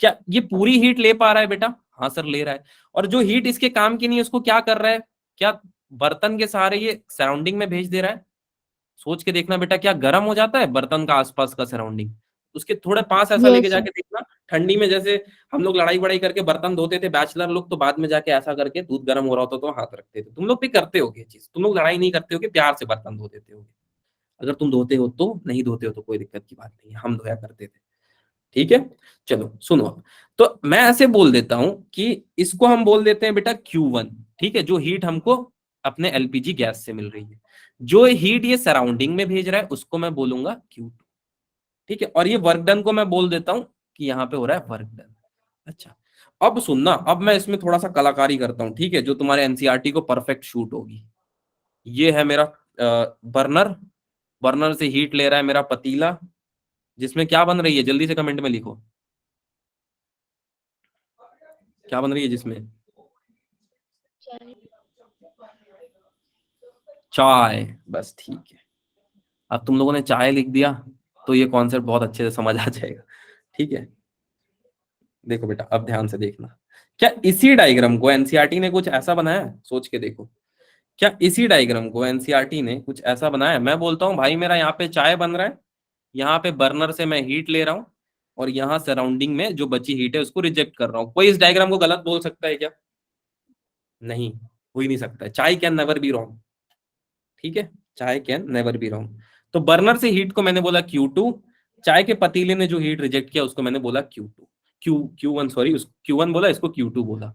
क्या ये पूरी हीट ले पा रहा है बेटा? हाँ सर, ले रहा है। और जो हीट इसके काम की नहीं है उसको क्या कर रहा है? क्या बर्तन के सहारे ये सराउंडिंग में भेज दे रहा है? सोच के देखना बेटा, क्या गर्म हो जाता है बर्तन का आसपास का सराउंडिंग? उसके थोड़े पास ऐसा लेके यस सर। जाके देखना, ठंडी में जैसे हम लोग लड़ाई बड़ाई करके बर्तन धोते थे बैचलर लोग, तो बाद में जाके ऐसा करके दूध गर्म हो रहा होता तो हाथ रखते थे। तुम लोग भी करते होगे ये चीज, तुम लोग लड़ाई नहीं करते होगे, प्यार से बर्तन धो देते होगे। अगर तुम धोते हो तो, नहीं धोते हो तो कोई दिक्कत की बात नहीं है, हम धोया करते थे। ठीक है, चलो सुनो अब। तो मैं ऐसे बोल देता हूं कि इसको हम बोल देते हैं बेटा Q1। ठीक है, जो हीट हमको अपने एलपीजी गैस से मिल रही है, जो हीट ये सराउंडिंग में भेज रहा है उसको मैं बोलूंगा Q2। ठीक है, और ये वर्क डन को मैं बोल देता हूं कि यहाँ पे हो रहा है वर्क डन। अच्छा, अब सुनना, अब मैं इसमें थोड़ा सा कलाकारी करता हूं, ठीक है, जो तुम्हारे एनसीईआरटी को परफेक्ट शूट होगी। ये है मेरा बर्नर, बर्नर से हीट ले रहा है मेरा पतीला, जिसमें क्या बन रही है? जल्दी से कमेंट में लिखो, क्या बन रही है जिसमें? चाय। बस ठीक है, अब तुम लोगों ने चाय लिख दिया तो ये कॉन्सेप्ट बहुत अच्छे से समझ आ जाएगा। ठीक है, देखो बेटा, अब ध्यान से देखना। क्या इसी डायग्राम को एनसीईआरटी ने कुछ ऐसा बनाया है? सोच के देखो, क्या इसी डायग्राम को एनसीईआरटी ने कुछ ऐसा बनाया है? मैं बोलता हूँ भाई मेरा यहाँ पे चाय बन रहा है, यहाँ पे बर्नर से मैं हीट ले रहा हूँ और यहाँ सराउंडिंग में जो बची हीट है उसको रिजेक्ट कर रहा हूँ। कोई इस डायग्राम को गलत बोल सकता है क्या? नहीं, हो ही नहीं सकता है। चाय कैन नेवर बी रॉन्ग, ठीक है, चाय कैन नेवर बी रॉन्ग। तो बर्नर से हीट को मैंने बोला Q2, चाय के पतीले ने जो हीट रिजेक्ट किया उसको मैंने बोला Q2, Q1 सॉरी, Q1 बोला, इसको Q2 बोला।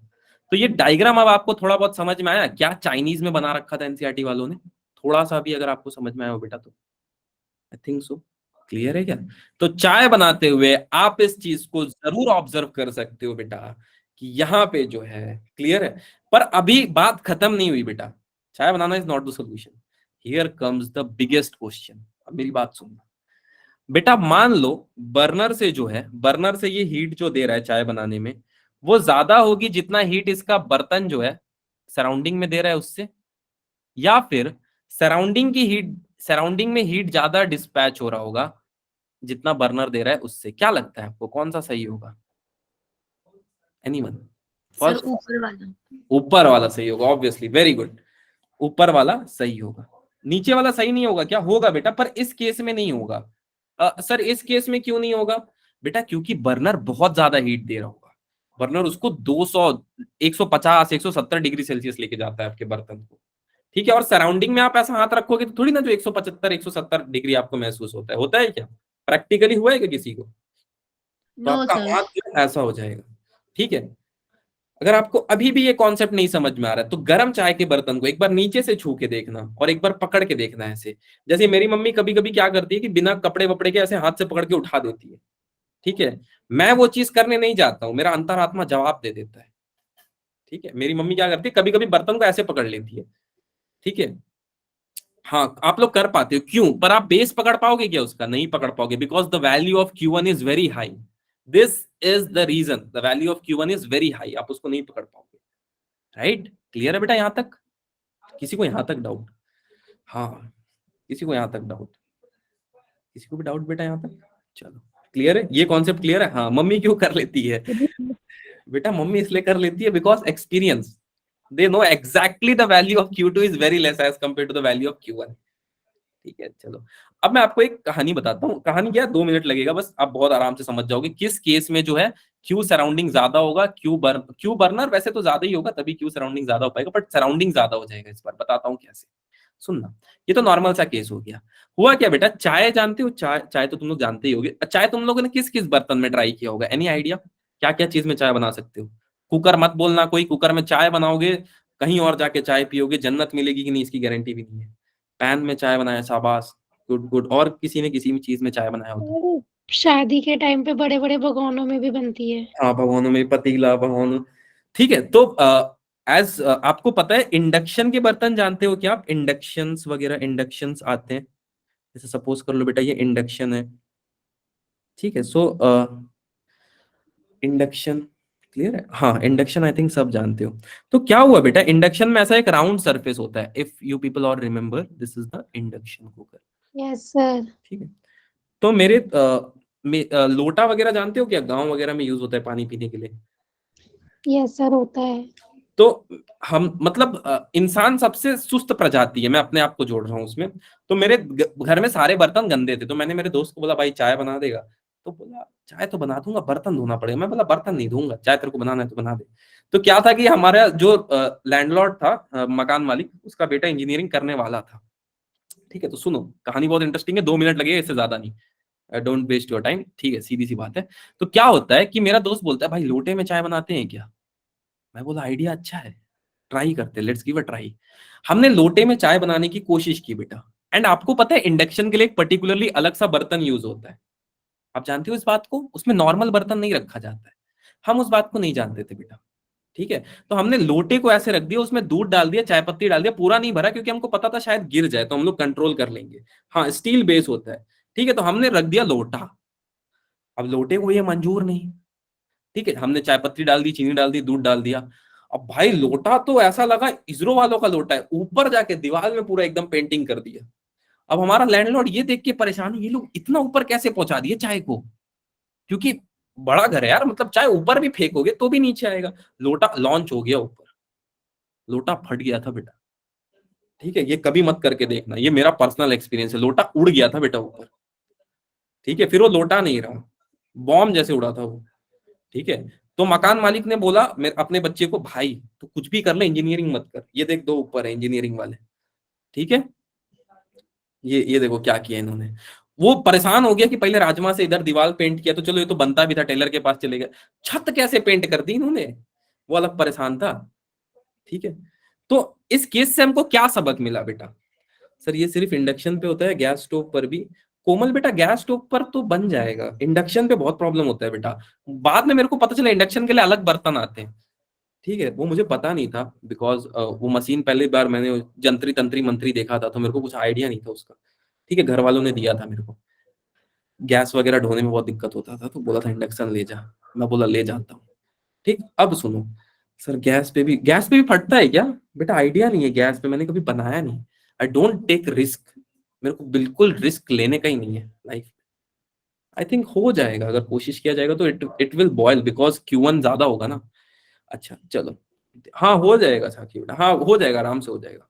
तो ये डायग्राम अब आपको थोड़ा बहुत समझ में आया क्या चाइनीज में बना रखा था एनसीईआरटी वालों ने? थोड़ा सा भी अगर आपको समझ में आया हो बेटा तो आई थिंक सो। क्लियर है क्या? तो चाय बनाते हुए आप इस चीज को जरूर ऑब्जर्व कर सकते हो बेटा कि यहाँ पे जो है, क्लियर है। पर अभी बात खत्म नहीं हुई बेटा, चाय बनाना is not the solution. Here comes the biggest question. अब मेरी बात सुनना बेटा, मान लो बर्नर से जो है, बर्नर से ये हीट जो दे रहा है चाय बनाने में, वो ज्यादा होगी जितना हीट इसका बर्तन जो है सराउंडिंग में दे रहा है उससे, या फिर सराउंडिंग की हीट, सराउंडिंग में हीट ज्यादा डिस्पैच हो रहा होगा जितना बर्नर दे रहा है उससे? क्या लगता है आपको कौन सा सही होगा? एनीवन? सर फर्स्ट, ऊपर वाला। ऊपर वाला सही होगा ऑब्वियसली, वेरी गुड, ऊपर वाला सही होगा। नीचे वाला सही नहीं होगा क्या? होगा बेटा, पर इस केस में नहीं होगा। सर इस केस में क्यों नहीं होगा बेटा? क्योंकि बर्नर बहुत ज्यादा हीट दे रहा होगा, बर्नर उसको 200, 150, 170 डिग्री सेल्सियस लेके जाता है आपके बर्तन को, ठीक है। और सराउंडिंग में आप ऐसा हाथ रखोगे तो थोड़ी ना जो 175, 170 डिग्री आपको महसूस होता है क्या? प्रैक्टिकली हुआ है क्या किसी को? तो नो आपका सर। हाथ जो है ऐसा हो जाएगा, ठीक है। अगर आपको अभी भी ये कॉन्सेप्ट नहीं समझ में आ रहा है तो गर्म चाय के बर्तन को एक बार नीचे से छू के देखना और एक बार पकड़ के देखना ऐसे। जैसे मेरी मम्मी कभी कभी क्या करती है कि बिना कपड़े वपड़े के ऐसे हाथ से पकड़ के उठा देती है, ठीक है। मैं वो चीज करने नहीं जाता हूँ, मेरा अंतरात्मा जवाब दे देता है, ठीक है। मेरी मम्मी क्या करती है, कभी कभी बर्तन को ऐसे पकड़ लेती है, ठीक है। हाँ, आप लोग कर पाते हो, क्यों? पर आप बेस पकड़ पाओगे क्या उसका? नहीं पकड़ पाओगे, because the value of Q1 is very high. This is the reason, the value of Q1 is very high, आप उसको नहीं पकड़ पाओगे, राइट? क्लियर है बेटा यहां तक? किसी को यहां तक डाउट? हाँ, किसी को यहां तक डाउट? किसी को भी डाउट बेटा यहां तक? चलो, क्लियर है, ये कॉन्सेप्ट क्लियर है। हाँ, मम्मी क्यों कर लेती है बेटा? मम्मी इसलिए कर लेती है because experience, they know exactly the value of Q2 is very less as compare to the value of Q1, ठीक है। चलो, अब मैं आपको एक कहानी बताता हूँ। कहानी क्या है, 2 मिनट लगेगा बस, आप बहुत आराम से समझ जाओगे किस केस में जो है क्यू सराउंडिंग ज्यादा होगा, क्यू बर्नर वैसे तो ज्यादा ही होगा, तभी क्यू सराउंडिंग ज्यादा हो पाएगा, बट सराउंडिंग ज्यादा हो जाएगा। इस बार बताता हूँ कैसे, सुनना। ये तो नॉर्मल सा केस हो गया। हुआ क्या बेटा, चाय जानते हो? चाय, चाय तो तुम लोग जानते ही होगे। चाय तुम लोगों ने किस किस बर्तन में ट्राई किया होगा? एनी आइडिया क्या क्या चीज में चाय बना सकते हो? कुकर मत बोलना, कोई कुकर में चाय बनाओगे कहीं और जाके चाय पियोगे, जन्नत मिलेगी कि नहीं इसकी गारंटी भी नहीं है। पैन में चाय बनाया, शाबाश, गुड गुड। और किसी ने किसी भी चीज में चाय बनाया हो तो? और शादी के टाइम पे बड़े बड़े भगोनों में भी बनती है। हाँ, भगोनों में, पतीला, भगोन, ठीक है। तो एज आपको पता है इंडक्शन के बर्तन जानते हो क्या आप? इंडक्शंस वगैरह, इंडक्शंस आते हैं, जैसे सपोज कर लो बेटा ये इंडक्शन है, ठीक है। सो इंडक्शन, क्लियर है? हाँ, इंडक्शन आई थिंक सब जानते हो। तो क्या हुआ बेटा, इंडक्शन में ऐसा एक राउंड सरफेस होता है, इफ यू पीपल और remember, this is the induction cooker, yes sir. ठीक है। तो मेरे लोटा वगैरह जानते हो क्या? गांव वगैरह में यूज होता है पानी पीने के लिए। यस सर, होता है। तो हम मतलब इंसान सबसे सुस्त प्रजाति है, मैं अपने आप को जोड़ रहा हूँ उसमें। तो मेरे घर में सारे बर्तन गंदे थे, तो मैंने मेरे दोस्त को बोला भाई चाय बना देगा? तो बोला चाय तो बना दूंगा, बर्तन धोना पड़ेगा। मैं बोला बर्तन नहीं धोऊंगा, चाय तेरे को बनाना है तो बना दे। तो क्या था कि हमारा जो लैंडलॉर्ड था, मकान मालिक, उसका बेटा इंजीनियरिंग करने वाला था, ठीक है। तो सुनो, कहानी बहुत इंटरेस्टिंग है, 2 मिनट लगेगा, इससे ज्यादा नहीं, डोंट वेस्ट योर टाइम, ठीक है, सीधी सी बात है। तो क्या होता है कि मेरा दोस्त बोलता है भाई लोटे में चाय बनाते हैं क्या? मैं बोला आइडिया अच्छा है, ट्राई करते, लेट्स गिव अ ट्राई। हमने लोटे में चाय बनाने की कोशिश की बेटा। एंड आपको पता है इंडक्शन के लिए एक पर्टिकुलरली अलग सा बर्तन यूज होता है, आप जानते हो इस बात को? उसमें नॉर्मल बर्तन नहीं रखा जाता है, हम उस बात को नहीं जानते थे बेटा, ठीक है। तो हमने लोटे को ऐसे रख दिया, उसमें दूध डाल दिया, चाय पत्ती डाल दिया, पूरा नहीं भरा क्योंकि हमको पता था शायद गिर जाए, तो हम लोग कंट्रोल कर लेंगे। हाँ, स्टील बेस होता है, ठीक है। तो हमने रख दिया लोटा, अब लोटे को ये मंजूर नहीं, ठीक है। हमने चाय पत्ती डाल दी, चीनी डाल दी, दूध डाल दिया। अब भाई लोटा तो ऐसा लगा इसरो वालों का लोटा है, ऊपर जाके दीवार में पूरा एकदम पेंटिंग कर दिया। अब हमारा लैंडलॉर्ड ये देख के परेशान है, ये लोग इतना ऊपर कैसे पहुंचा दिए चाय को, क्योंकि बड़ा घर है यार, मतलब चाय ऊपर भी फेंकोगे तो भी नीचे आएगा। लोटा लॉन्च हो गया ऊपर, लोटा फट गया था बेटा, ठीक है। ये कभी मत करके देखना, ये मेरा पर्सनल एक्सपीरियंस है, लोटा उड़ गया था बेटा ऊपर। ठीक है, फिर वो लौटा नहीं रहा, बॉम्ब जैसे उड़ा था वो। ठीक है, तो मकान मालिक ने बोला मेरे अपने बच्चे को, भाई तू कुछ भी कर ले, इंजीनियरिंग मत कर, ये देख दो ऊपर है इंजीनियरिंग वाले। ठीक है, ये देखो क्या किया इन्होंने। वो परेशान हो गया कि पहले राजमा से इधर दीवार पेंट किया तो चलो ये तो बनता भी था, टेलर के पास चले गए, छत कैसे पेंट कर दी इन्होंने, वो अलग परेशान था। ठीक है, तो इस केस से हमको क्या सबक मिला बेटा? सर ये सिर्फ इंडक्शन पे होता है, गैस स्टोव पर भी। कोमल बेटा गैस स्टोव पर तो बन जाएगा, इंडक्शन पे बहुत प्रॉब्लम होता है बेटा। बाद में मेरे को पता चला इंडक्शन के लिए अलग बर्तन आते हैं। ठीक है, वो मुझे पता नहीं था, बिकॉज वो मशीन पहली बार मैंने जंतरी तंत्री मंत्री देखा था, तो मेरे को कुछ आइडिया नहीं था उसका। ठीक है, घर वालों ने दिया था मेरे को, गैस वगैरह ढोने में बहुत दिक्कत होता था, तो बोला था इंडक्शन ले जा। मैं बोला ले जाता हूँ। ठीक, अब सुनो सर, गैस पे भी फटता है क्या? बेटा आइडिया नहीं है गैस पे, मैंने कभी बनाया नहीं। आई डोंट टेक रिस्क, मेरे को बिल्कुल रिस्क लेने का ही नहीं है लाइफ। आई थिंक हो जाएगा, अगर कोशिश किया जाएगा तो it will boil, because Q1 ज्यादा होगा ना। अच्छा चलो, हाँ हो जाएगा साकी बेटा, हाँ हो जाएगा, आराम से हो जाएगा।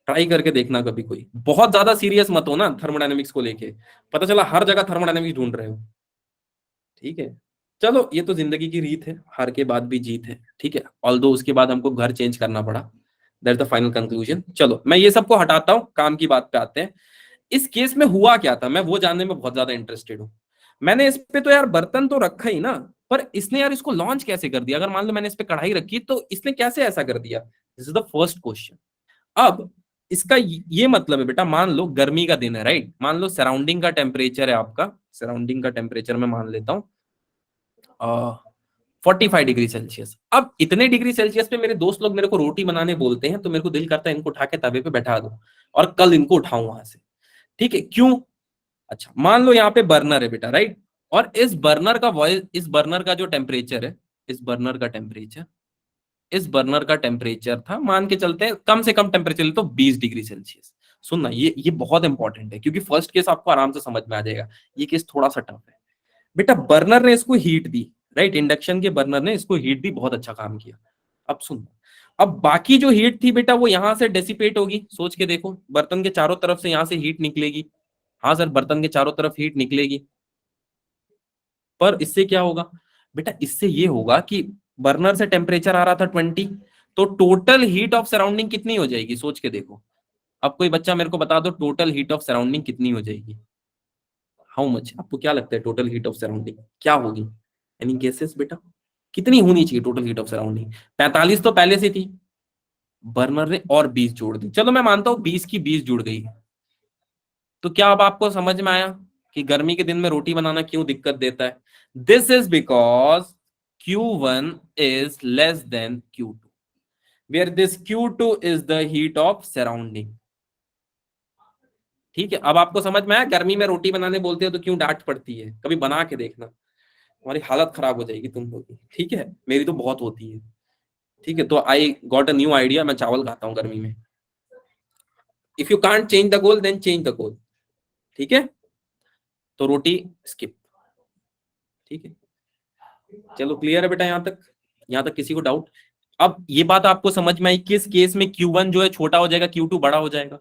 ट्राई करके देखना कभी, कोई बहुत ज्यादा सीरियस मत हो ना थर्मोडायनेमिक्स को लेके, पता चला हर जगह थर्मोडायनेमिक्स ढूंढ रहे हो। ठीक है, चलो ये तो जिंदगी की रीत है, हार के बाद भी जीत है। ठीक है, ऑल्दो उसके बाद हमको घर चेंज करना पड़ा, दैट्स द फाइनल कंक्लूजन। चलो मैं ये सबको हटाता हूँ, काम की बात पे आते हैं। इस केस में हुआ क्या था, मैं वो जानने में बहुत ज्यादा इंटरेस्टेड हूँ। मैंने इस पे तो यार बर्तन तो रखा ही ना, पर इसने यार इसको लॉन्च कैसे कर दिया? अगर मान लो मैंने इस पे कढ़ाई रखी तो इसने कैसे ऐसा कर दिया? This is the first question. अब इसका ये मतलब है बेटा, मान लो गर्मी का दिन है, राइट? मान लो सराउंडिंग का टेम्परेचर है आपका, सराउंडिंग का टेम्परेचर मैं मान लेता हूँ 45 डिग्री सेल्सियस। अब इतने डिग्री सेल्सियस पे मेरे दोस्त लोग मेरे को रोटी बनाने बोलते हैं, तो मेरे को दिल करता है इनको उठा के तवे पे बैठा दो और कल इनको उठाऊं वहां से। ठीक है, क्यों? अच्छा मान लो यहाँ पे बर्नर है बेटा, राइट? और इस बर्नर का जो टेम्परेचर है, इस बर्नर का टेम्परेचर इस बर्नर का टेम्परेचर था, मान के चलते हैं कम से कम टेम्परेचर तो 20 डिग्री सेल्सियस। सुनना, ये बहुत इंपॉर्टेंट है, क्योंकि फर्स्ट केस आपको आराम से समझ में आ जाएगा, ये केस थोड़ा सा टफ है। बेटा बर्नर ने इसको हीट दी, राइट? इंडक्शन के बर्नर ने इसको हीट दी, बहुत अच्छा काम किया। अब सुन, अब बाकी जो हीट थी बेटा वो यहां से डेसिपेट होगी, सोच के देखो, बर्तन के चारों तरफ से यहां से हीट निकलेगी। हाँ सर, बर्तन के चारों तरफ हीट निकलेगी, पर इससे क्या होगा बेटा? इससे ये होगा कि बर्नर से टेम्परेचर आ रहा था 20, तो टोटल हीट ऑफ सराउंडिंग कितनी हो जाएगी? सोच के देखो। अब कोई बच्चा मेरे को बता दो, टोटल हीट ऑफ सराउंडिंग कितनी हो जाएगी? How much? आपको क्या लगता है टोटल हीट ऑफ सराउंडिंग क्या होगी? एनी गेसेस बेटा? कितनी होनी चाहिए टोटल हीट ऑफ सराउंडिंग? 45 तो पहले से थी, बर्नर ने और 20 जोड़ दी, चलो मैं मानता हूं 20 की 20 जुड़ गई। तो क्या अब आपको समझ में आया कि गर्मी के दिन में रोटी बनाना क्यों दिक्कत देता है? This is because Q1 is less than Q2, where this Q2 is the heat of surrounding. ठीक है, अब आपको समझ में आया गर्मी में रोटी बनाने बोलते हो तो क्यों डांट पड़ती है? कभी बना के देखना, तुम्हारी हालत खराब हो जाएगी तुम लोग की। ठीक है, मेरी तो बहुत होती है। ठीक है, तो I got a new idea, मैं चावल खाता हूँ गर्मी में। If you can't change the goal then change the goal. ठीक है, तो रोटी स्किप। ठीक है, चलो क्लियर है बेटा? यहाँ तक किसी को डाउट? अब ये बात आपको समझ में आई, किस केस में Q1 जो है छोटा हो जाएगा, Q2 बड़ा हो जाएगा?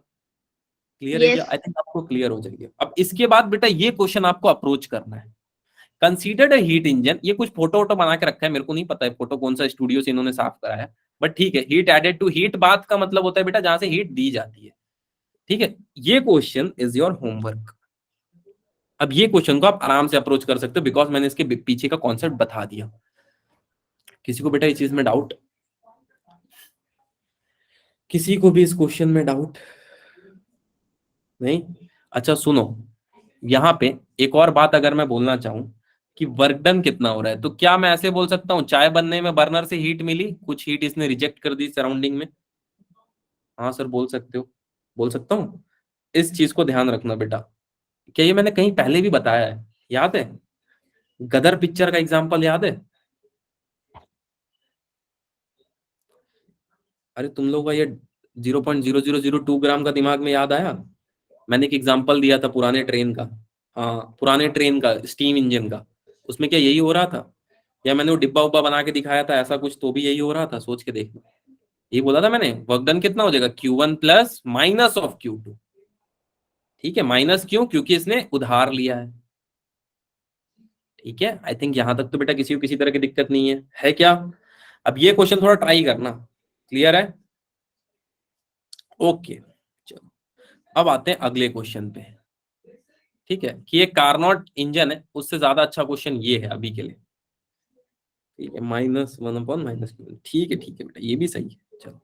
क्लियर है क्या? आई थिंक आपको क्लियर हो जाएगी। अब इसके बाद बेटा ये क्वेश्चन आपको अप्रोच करना है। कंसीडर्ड अ हीट इंजन, ये कुछ फोटो वोटो बना के रखा है, मेरे को नहीं पता है फोटो कौन सा स्टूडियो से इन्होंने साफ कराया, बट ठीक है। हीट एडेड टू हीट बात का मतलब होता है बेटा जहां से हीट दी जाती है। ठीक है, ये क्वेश्चन इज योर होमवर्क। अब ये क्वेश्चन को आप आराम से अप्रोच कर सकते हो, बिकॉज मैंने इसके पीछे का कॉन्सेप्ट बता दिया। किसी को बेटा इस चीज में डाउट? किसी को भी इस क्वेश्चन में डाउट नहीं? अच्छा सुनो, यहाँ पे एक और बात अगर मैं बोलना चाहूं कि वर्क डन कितना हो रहा है, तो क्या मैं ऐसे बोल सकता हूँ चाय बनने में बर्नर से हीट मिली, कुछ हीट इसने रिजेक्ट कर दी सराउंडिंग में? हाँ सर बोल सकते हो, बोल सकता हूँ। इस चीज को ध्यान रखना बेटा, क्या ये मैंने कहीं पहले भी बताया है, याद है? गदर पिक्चर का एग्जाम्पल याद है? अरे तुम लोग का ये 0.0002 ग्राम का दिमाग में याद आया? मैंने एक एग्जाम्पल दिया था पुराने ट्रेन का, हाँ पुराने ट्रेन का स्टीम इंजन का, उसमें क्या यही हो रहा था? या मैंने वो डिब्बा उब्बा बना के दिखाया था ऐसा कुछ, तो भी यही हो रहा था? सोच के देखना। ये बोला था मैंने, वर्क डन कितना हो जाएगा? Q1 plus minus of Q2। ठीक है, माइनस क्यों? क्योंकि इसने उधार लिया है। ठीक है, आई थिंक यहां तक तो बेटा किसी को किसी तरह की दिक्कत नहीं है क्या? अब ये क्वेश्चन थोड़ा ट्राई करना, क्लियर है? ओके, चलो अब आते हैं अगले क्वेश्चन पे। ठीक है, कि ये कारनॉट इंजन है, उससे ज्यादा अच्छा क्वेश्चन ये है अभी के लिए। ठीक है, -1/-, ठीक है बेटा, ये भी सही है। चलो,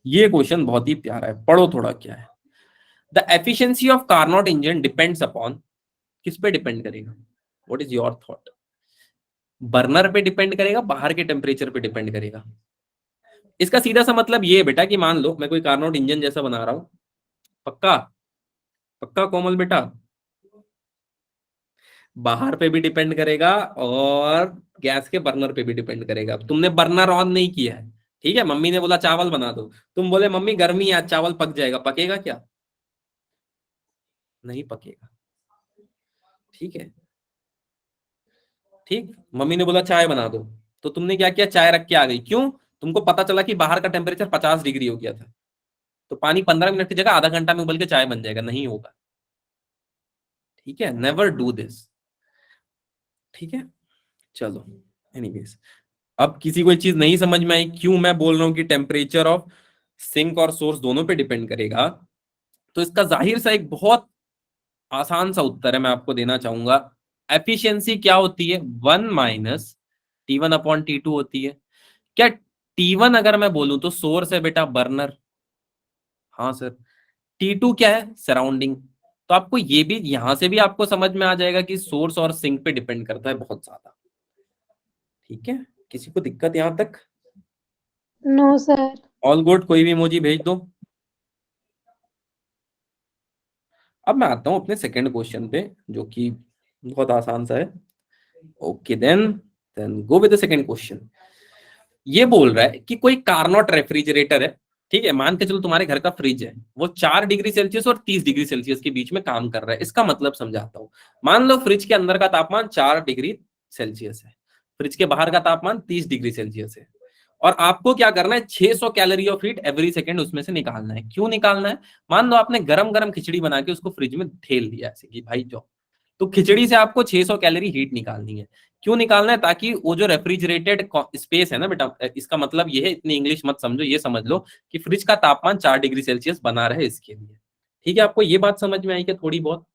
ये क्वेश्चन बहुत ही प्यारा है, पढ़ो थोड़ा क्या है। The efficiency of Carnot engine depends upon, किस पे डिपेंड करेगा? What is your thought? Burner पे डिपेंड करेगा, बाहर के टेम्परेचर पे डिपेंड करेगा? इसका सीधा सा मतलब ये है बेटा कि मान लो मैं कोई कारनॉट इंजन जैसा बना रहा हूं, पक्का पक्का कोमल बेटा, बाहर पे भी डिपेंड करेगा और गैस के बर्नर पे भी डिपेंड करेगा। अब तुमने बर्नर ऑन नहीं किया है, ठीक है, मम्मी ने बोला चावल बना दो, तुम बोले मम्मी गर्मी है आज चावल पक जाएगा, पकेगा क्या? नहीं पकेगा। ठीक है, ठीक, मम्मी ने बोला चाय बना दो, तो तुमने क्या किया, चाय रख के आ गई, क्यों? तुमको पता चला कि बाहर का टेम्परेचर 50 डिग्री हो गया था, तो पानी 15 मिनट की जगह आधा घंटा में उबल के चाय बन जाएगा? नहीं होगा। ठीक है, नेवर डू दिस। ठीक है, चलो, एनीवेज, अब किसी को एक चीज नहीं समझ में आई क्यों मैं बोल रहा हूं कि टेम्परेचर ऑफ सिंक और सोर्स दोनों पे डिपेंड करेगा, तो इसका जाहिर सा एक बहुत आसान सा उत्तर है, मैं आपको देना चाहूंगा। एफिशिएंसी क्या होती है? 1 - T1/T2 होती है। क्या T1 अगर मैं बोलूं तो सोर्स है बेटा, बर्नर। हाँ सर। T2 क्या है? सराउंडिंग। तो आपको ये भी यहां से भी आपको समझ में आ जाएगा कि सोर्स और सिंक पे डिपेंड करता है बहुत ज्यादा। ठीक है, किसी को दिक्कत यहां तक? No sir. ऑल गुड, कोई भी इमोजी भेज दो। अब मैं आता हूं अपने सेकंड क्वेश्चन पे, जो कि बहुत आसान सा है। Okay, then go with the second question. ये बोल रहा है कि कोई कार्नोट रेफ्रिजरेटर है, ठीक है, मान के चलो तुम्हारे घर का फ्रिज है, वो 4 डिग्री सेल्सियस और 30 डिग्री सेल्सियस के बीच में काम कर रहा है। इसका मतलब समझाता हूं। मान लो फ्रिज के अंदर का तापमान 4 डिग्री सेल्सियस है, फ्रिज के बाहर का तापमान 30 डिग्री सेल्सियस है, और आपको क्या करना है, 600 calorie of heat every second उसमें से निकालना है। क्यों निकालना है? मान लो आपने गरम गरम खिचड़ी बना के उसको फ्रिज में ठेल दिया ऐसे कि भाई जो, तो खिचड़ी से आपको 600 कैलोरी हीट निकालनी है। क्यों निकालना है? ताकि वो जो रेफ्रिजरेटेड स्पेस है ना बेटा, इसका मतलब ये है, इतनी इंग्लिश मत समझो, ये समझ लो कि फ्रिज का तापमान 4 डिग्री सेल्सियस बना रहे इसके लिए। ठीक है, आपको ये बात समझ में आई क्या थोड़ी बहुत?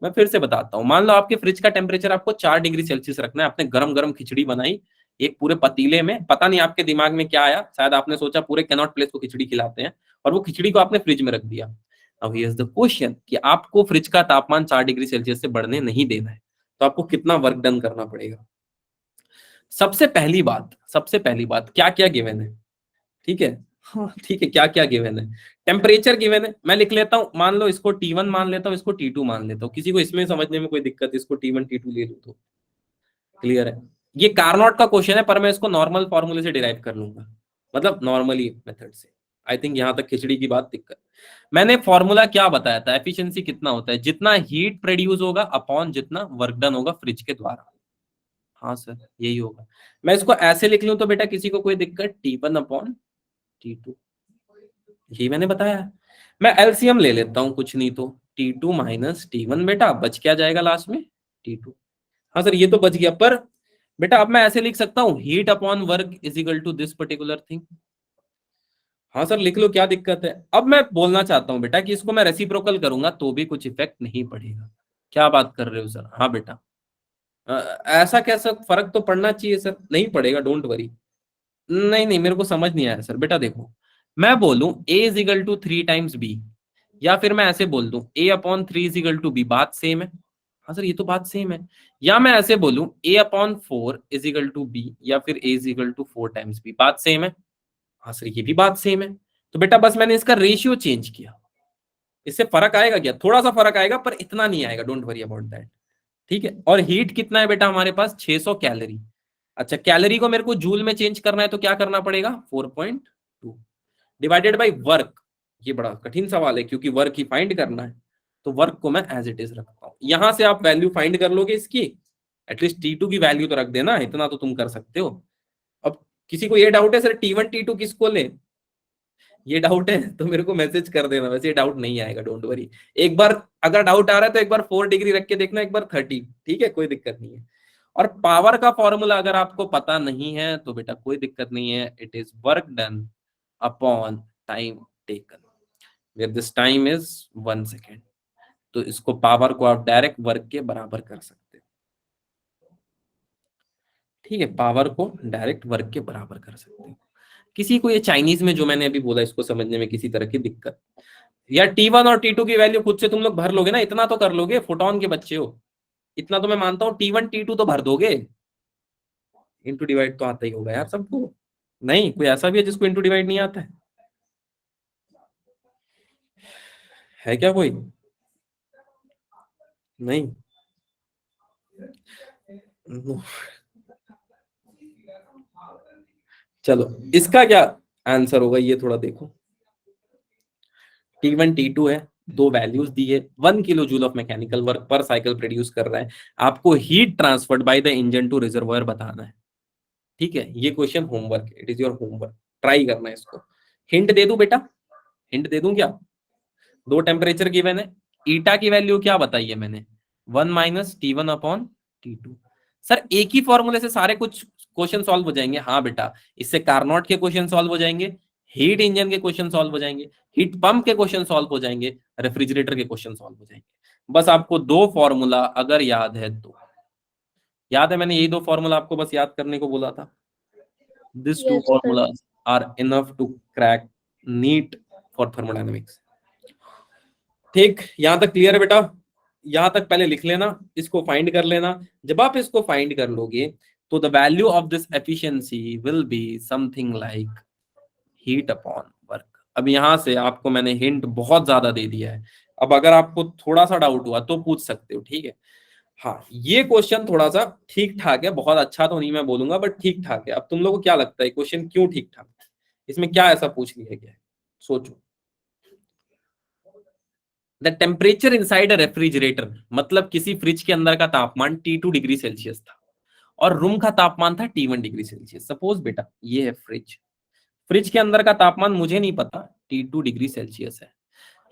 मैं फिर से बताता हूँ। मान लो आपके फ्रिज का टेम्परेचर आपको 4 डिग्री सेल्सियस रखना है, आपने गरम गरम खिचड़ी बनाई एक पूरे पतीले में, पता नहीं आपके दिमाग में क्या आया, शायद आपने सोचा पूरे कैनॉट प्लेस को खिचड़ी खिलाते हैं, और वो खिचड़ी को आपने फ्रिज में रख दिया। अब हियर्स द क्वेश्चन कि आपको फ्रिज का तापमान 4 डिग्री सेल्सियस से बढ़ने नहीं देना है, तो आपको कितना वर्क डन करना पड़ेगा? सबसे पहली बात क्या क्या गिवन है? ठीक है, हाँ ठीक है, क्या क्या गिवन है? टेम्परेचर गिवन है, मैं लिख लेता हूं, मान लो इसको T1 मान लेता हूं, इसको T2 मान लेता हूं, किसी को इसमें समझने में कोई दिक्कत? इसको T1 T2 ले लूं तो क्लियर है। ये कारनॉट का क्वेश्चन है, पर मैं इसको नॉर्मल फॉर्मूले से डिराइव कर लूंगा, मतलब नॉर्मली मेथड से। आई थिंक यहां तक खिचड़ी की बात दिक्कत। मैंने फॉर्मूला क्या बताया था? एफिशिएंसी कितना होता है? जितना हीट प्रोड्यूस होगा अपॉन जितना वर्क डन होगा फ्रिज के द्वारा। हाँ सर, यही होगा। मैं इसको ऐसे लिख लूं तो बेटा किसी को कोई दिक्कत? T1/T2, यही मैंने बताया। मैं एलसीएम ले लेता हूं, कुछ नहीं तो T2 - T1, बेटा बच क्या जाएगा लास्ट में? T2। हाँ सर, ये तो बच गया, पर बेटा अब मैं ऐसे लिख सकता हूँ, heat upon work is equal to this particular thing. हाँ सर लिख लो, क्या दिक्कत है? अब मैं बोलना चाहता हूँ बेटा कि इसको मैं रेसिप्रोकल करूंगा तो भी कुछ इफेक्ट नहीं पड़ेगा। क्या बात कर रहे हो सर? हाँ बेटा, ऐसा कैसा फर्क तो पड़ना चाहिए सर, नहीं पड़ेगा, डोंट वरी। नहीं नहीं, मेरे को समझ नहीं आया सर। बेटा देखो, मैं बोलूं A is equal to 3 times B, या फिर मैं ऐसे बोल दूं A/3 is equal to B, बात सेम है। हाँ सर, ये तो बात सेम है। या मैं ऐसे बोलूं A/4 is equal to B, या फिर A is equal to 4 times B, बात सेम है। हाँ सर, ये भी बात सेम है। तो बेटा बस मैंने इसका रेशियो चेंज किया, इससे फर्क आएगा क्या? थोड़ा सा फर्क आएगा, पर इतना नहीं आएगा, डोंट वरी अबाउट दैट। ठीक है, और हीट कितना है बेटा हमारे पास? 600 कैलोरी। अच्छा, कैलोरी को मेरे को जूल में चेंज करना है, तो क्या करना पड़ेगा? 4.2 डिवाइडेड बाई वर्क। ये बड़ा कठिन सवाल है क्योंकि वर्क ही फाइंड करना है, तो वर्क को मैं एज इट इज रखता हूं। यहां से आप वैल्यू फाइंड कर लोगे इसकी, एटलीस्ट T2 की वैल्यू तो रख देना, इतना तो तुम कर सकते हो। अब किसी को ये डाउट है सर T1 T2 किसको ले, ये डाउट है तो मेरे को मैसेज कर देना, वैसे ये डाउट नहीं आएगा, डोंट वरी। एक बार अगर डाउट आ रहा है तो एक बार 4 डिग्री रख के देखना, एक बार 30, ठीक है, कोई दिक्कत नहीं है। और पावर का फॉर्मूला अगर आपको पता नहीं है तो बेटा कोई दिक्कत नहीं है, it is work done upon time taken, where this time is 1 second. तो इसको पावर को आप डायरेक्ट वर्क के बराबर कर सकते हो, ठीक है, पावर को डायरेक्ट वर्क के बराबर कर सकते हो। किसी को ये चाइनीज में जो मैंने अभी बोला इसको समझने में किसी तरह की दिक्कत, या T1 और T2 की वैल्यू खुद से तुम लोग भर लोगे ना, इतना तो कर लोगे, फोटोन के बच्चे हो, इतना तो मैं मानता हूँ, T1 T2 तो भर दोगे, इंटू डिवाइड तो आता ही होगा यार सबको। नहीं कोई ऐसा भी है जिसको इंटू डिवाइड नहीं आता है क्या कोई? नहीं चलो इसका क्या आंसर होगा ये थोड़ा देखो। T1 T2 है, दो वैल्यूज दी है, 1 kilo joule of mechanical work per cycle produce कर रहा है, आपको heat transferred by the engine to reservoir बताना है, ठीक है। ये question homework, it is your homework, try करना है इसको। हिंट दे दूं बेटा, हिंट दे दूं क्या? दो टेम्परेचर गिवन है, ईटा की वैल्यू क्या बताई है मैंने, 1 minus T1 upon T2। Sir एक ही फॉर्मूले से सारे कुछ क्वेश्चन सॉल्व हो जाएंगे? हाँ बेटा, इससे कारनॉट के क्वेश्चन सॉल्व हो जाएंगे, हीट इंजन के क्वेश्चन सॉल्व हो जाएंगे, हीट पंप के क्वेश्चन सॉल्व हो जाएंगे, रेफ्रिजरेटर के क्वेश्चन सॉल्व हो जाएंगे। बस आपको दो फॉर्मूला अगर याद है तो, याद है मैंने यही दो फॉर्मूला आपको बस याद करने को बोला था। This two Yes, sir. formulas are enough to crack NEET for thermodynamics। ठीक, यहां तक क्लियर है बेटा? यहां तक पहले लिख लेना, इसको फाइंड कर लेना। जब आप इसको फाइंड कर लोगे तो the value of this efficiency will be something like heat upon work. अब यहां से आपको मैंने हिंट बहुत ज्यादा दे दिया है, अब अगर आपको थोड़ा सा डाउट हुआ तो पूछ सकते हो, ठीक है। हाँ ये क्वेश्चन थोड़ा सा ठीक ठाक है, बहुत अच्छा तो नहीं मैं बोलूंगा बट ठीक ठाक है। अब तुम लोगों को क्या लगता है क्वेश्चन क्यों ठीक ठाक है, इसमें क्या ऐसा पूछ लिया गया है, सोचो। The temperature inside a refrigerator, मतलब किसी फ्रिज के अंदर का तापमान T2 डिग्री सेल्सियस था और रूम का तापमान था T1 डिग्री सेल्सियस। सपोज बेटा ये है फ्रिज, फ्रिज के अंदर का तापमान मुझे नहीं पता, T2 डिग्री सेल्सियस है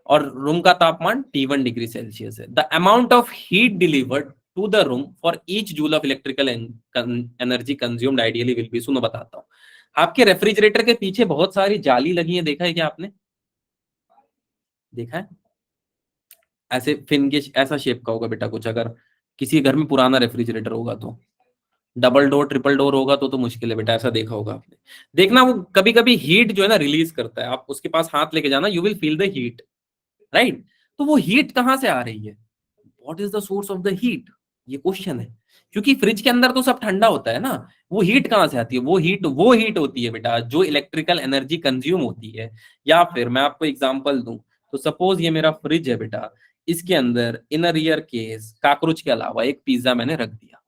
और रूम का तापमान T1 डिग्री सेल्सियस है। The amount of heat delivered to the room for each joule of electrical energy consumed ideally will be, सुनो बताता हूँ। आपके रेफ्रिजरेटर के पीछे बहुत सारी जाली लगी है, देखा है क्या आपने? देखा है? ऐसे फिन के ऐसा शेप का होगा बेटा कुछ, अगर किसी घर में पुराना रेफ्रिजरेटर होगा तो, डबल डोर ट्रिपल डोर होगा तो मुश्किल है बेटा, ऐसा देखा होगा आपने। देखना वो कभी कभी हीट जो है ना रिलीज करता है, आप उसके पास हाथ लेके जाना, you will feel the heat, right. तो वो हीट कहां से आ रही है, what is the source of the heat, ये क्वेश्चन है। क्योंकि फ्रिज के अंदर तो सब ठंडा होता है ना, वो हीट कहां से आती है? वो हीट होती है बेटा जो इलेक्ट्रिकल एनर्जी कंज्यूम होती है। या फिर मैं आपको एग्जांपल दूं तो सपोज ये मेरा फ्रिज है बेटा, इसके अंदर इन अ रियर केस काकरोच के अलावा एक पिज्जा मैंने रख दिया,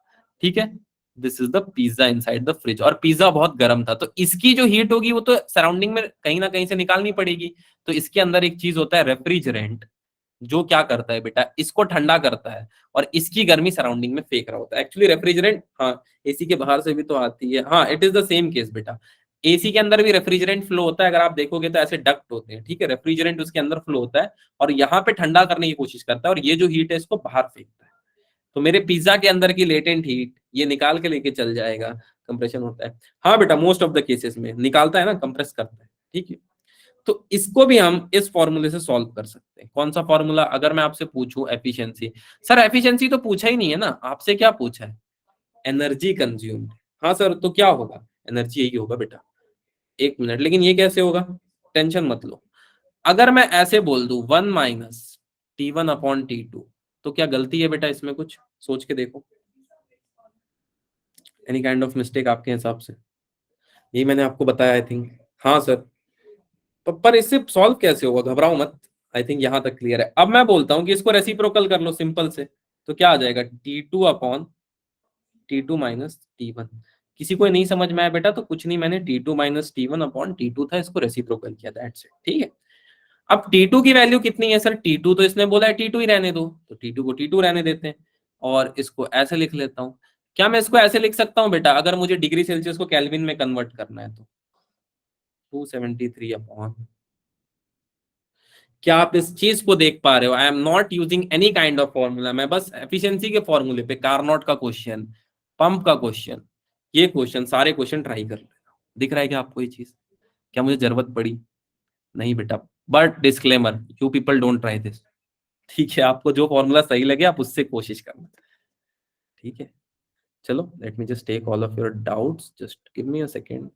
ठीक है। This is the pizza inside the fridge, और पिज्जा बहुत गर्म था, तो इसकी जो हीट होगी वो तो सराउंडिंग में कहीं ना कहीं से निकालनी पड़ेगी। तो इसके अंदर एक चीज होता है रेफ्रिजरेंट, जो क्या करता है बेटा, इसको ठंडा करता है और इसकी गर्मी सराउंडिंग में फेंक रहा होता है। एक्चुअली रेफ्रिजरेंट, हाँ एसी के बाहर से भी तो आती है, हाँ it is the same case बेटा। एसी के अंदर भी रेफ्रिजरेंट फ्लो होता है, अगर आप देखोगे तो ऐसे डक्ट होते हैं, ठीक है, रेफ्रिजरेंट उसके अंदर फ्लो होता है और यहाँ पे ठंडा करने की कोशिश करता है और ये जो हीट है इसको बाहर फेंकता है। तो मेरे पिज्जा के अंदर की लेटेंट हीट ये निकाल के लेके चल जाएगा, कंप्रेशन होता है। हाँ बेटा मोस्ट ऑफ द केसेस में निकालता है ना, कंप्रेस करता है, ठीक है। तो इसको भी हम इस फॉर्मूले से सॉल्व कर सकते हैं। कौन सा फॉर्मूला? अगर मैं आपसे पूछूं एफिशिएंसी, सर एफिशिएंसी तो पूछा ही नहीं है ना आपसे, क्या पूछा है? Energy consumed. हाँ सर तो क्या होगा? एनर्जी यही होगा बेटा। एक मिनट, लेकिन ये कैसे होगा? टेंशन मत लो। अगर मैं ऐसे बोल दूं 1 माइनस T1 अपॉन T2, तो क्या गलती है बेटा इसमें? कुछ सोच के देखो, एनी काइंड ऑफ मिस्टेक आपके हिसाब से? यही मैंने आपको बताया आई थिंक। हाँ सर, पर इससे सॉल्व कैसे होगा? घबराओ मत, आई थिंक यहां तक क्लियर है। अब मैं बोलता हूं कि इसको रेसिप्रोकल कर लो सिंपल से, तो क्या आ जाएगा? T2 upon T2 minus T1। किसी को नहीं समझ में आया बेटा तो कुछ नहीं, मैंने T2 minus T1 upon T2 था, इसको रेसिप्रोकल किया, दैट्स इट, ठीक है। अब T2 की वैल्यू कितनी है? सर T2 तो इसने बोला है T2 ही रहने दो, तो T2 को T2 रहने देते हैं और इसको ऐसे लिख लेता हूं। क्या मैं इसको ऐसे लिख सकता हूं बेटा, अगर मुझे डिग्री सेल्सियस को केल्विन में कन्वर्ट करना है तो 273 अपॉन, क्या आप इस चीज को देख पा रहे हो? I am not using any kind of formula, मैं बस एफिशिएंसी के फॉर्मूले पे, कारनॉट का क्वेश्चन, पंप का क्वेश्चन, ये क्वेश्चन, सारे क्वेश्चन ट्राई कर लेना। दिख रहा है क्या आपको ये चीज? क्या मुझे जरूरत पड़ी? नहीं बेटा, but disclaimer, you people don't try this. ठीक है, आपको जो फॉर्मूला सही लगे आप उससे कोशिश करना। ठीक है, चलो let me just take all of your doubts, just give me a second.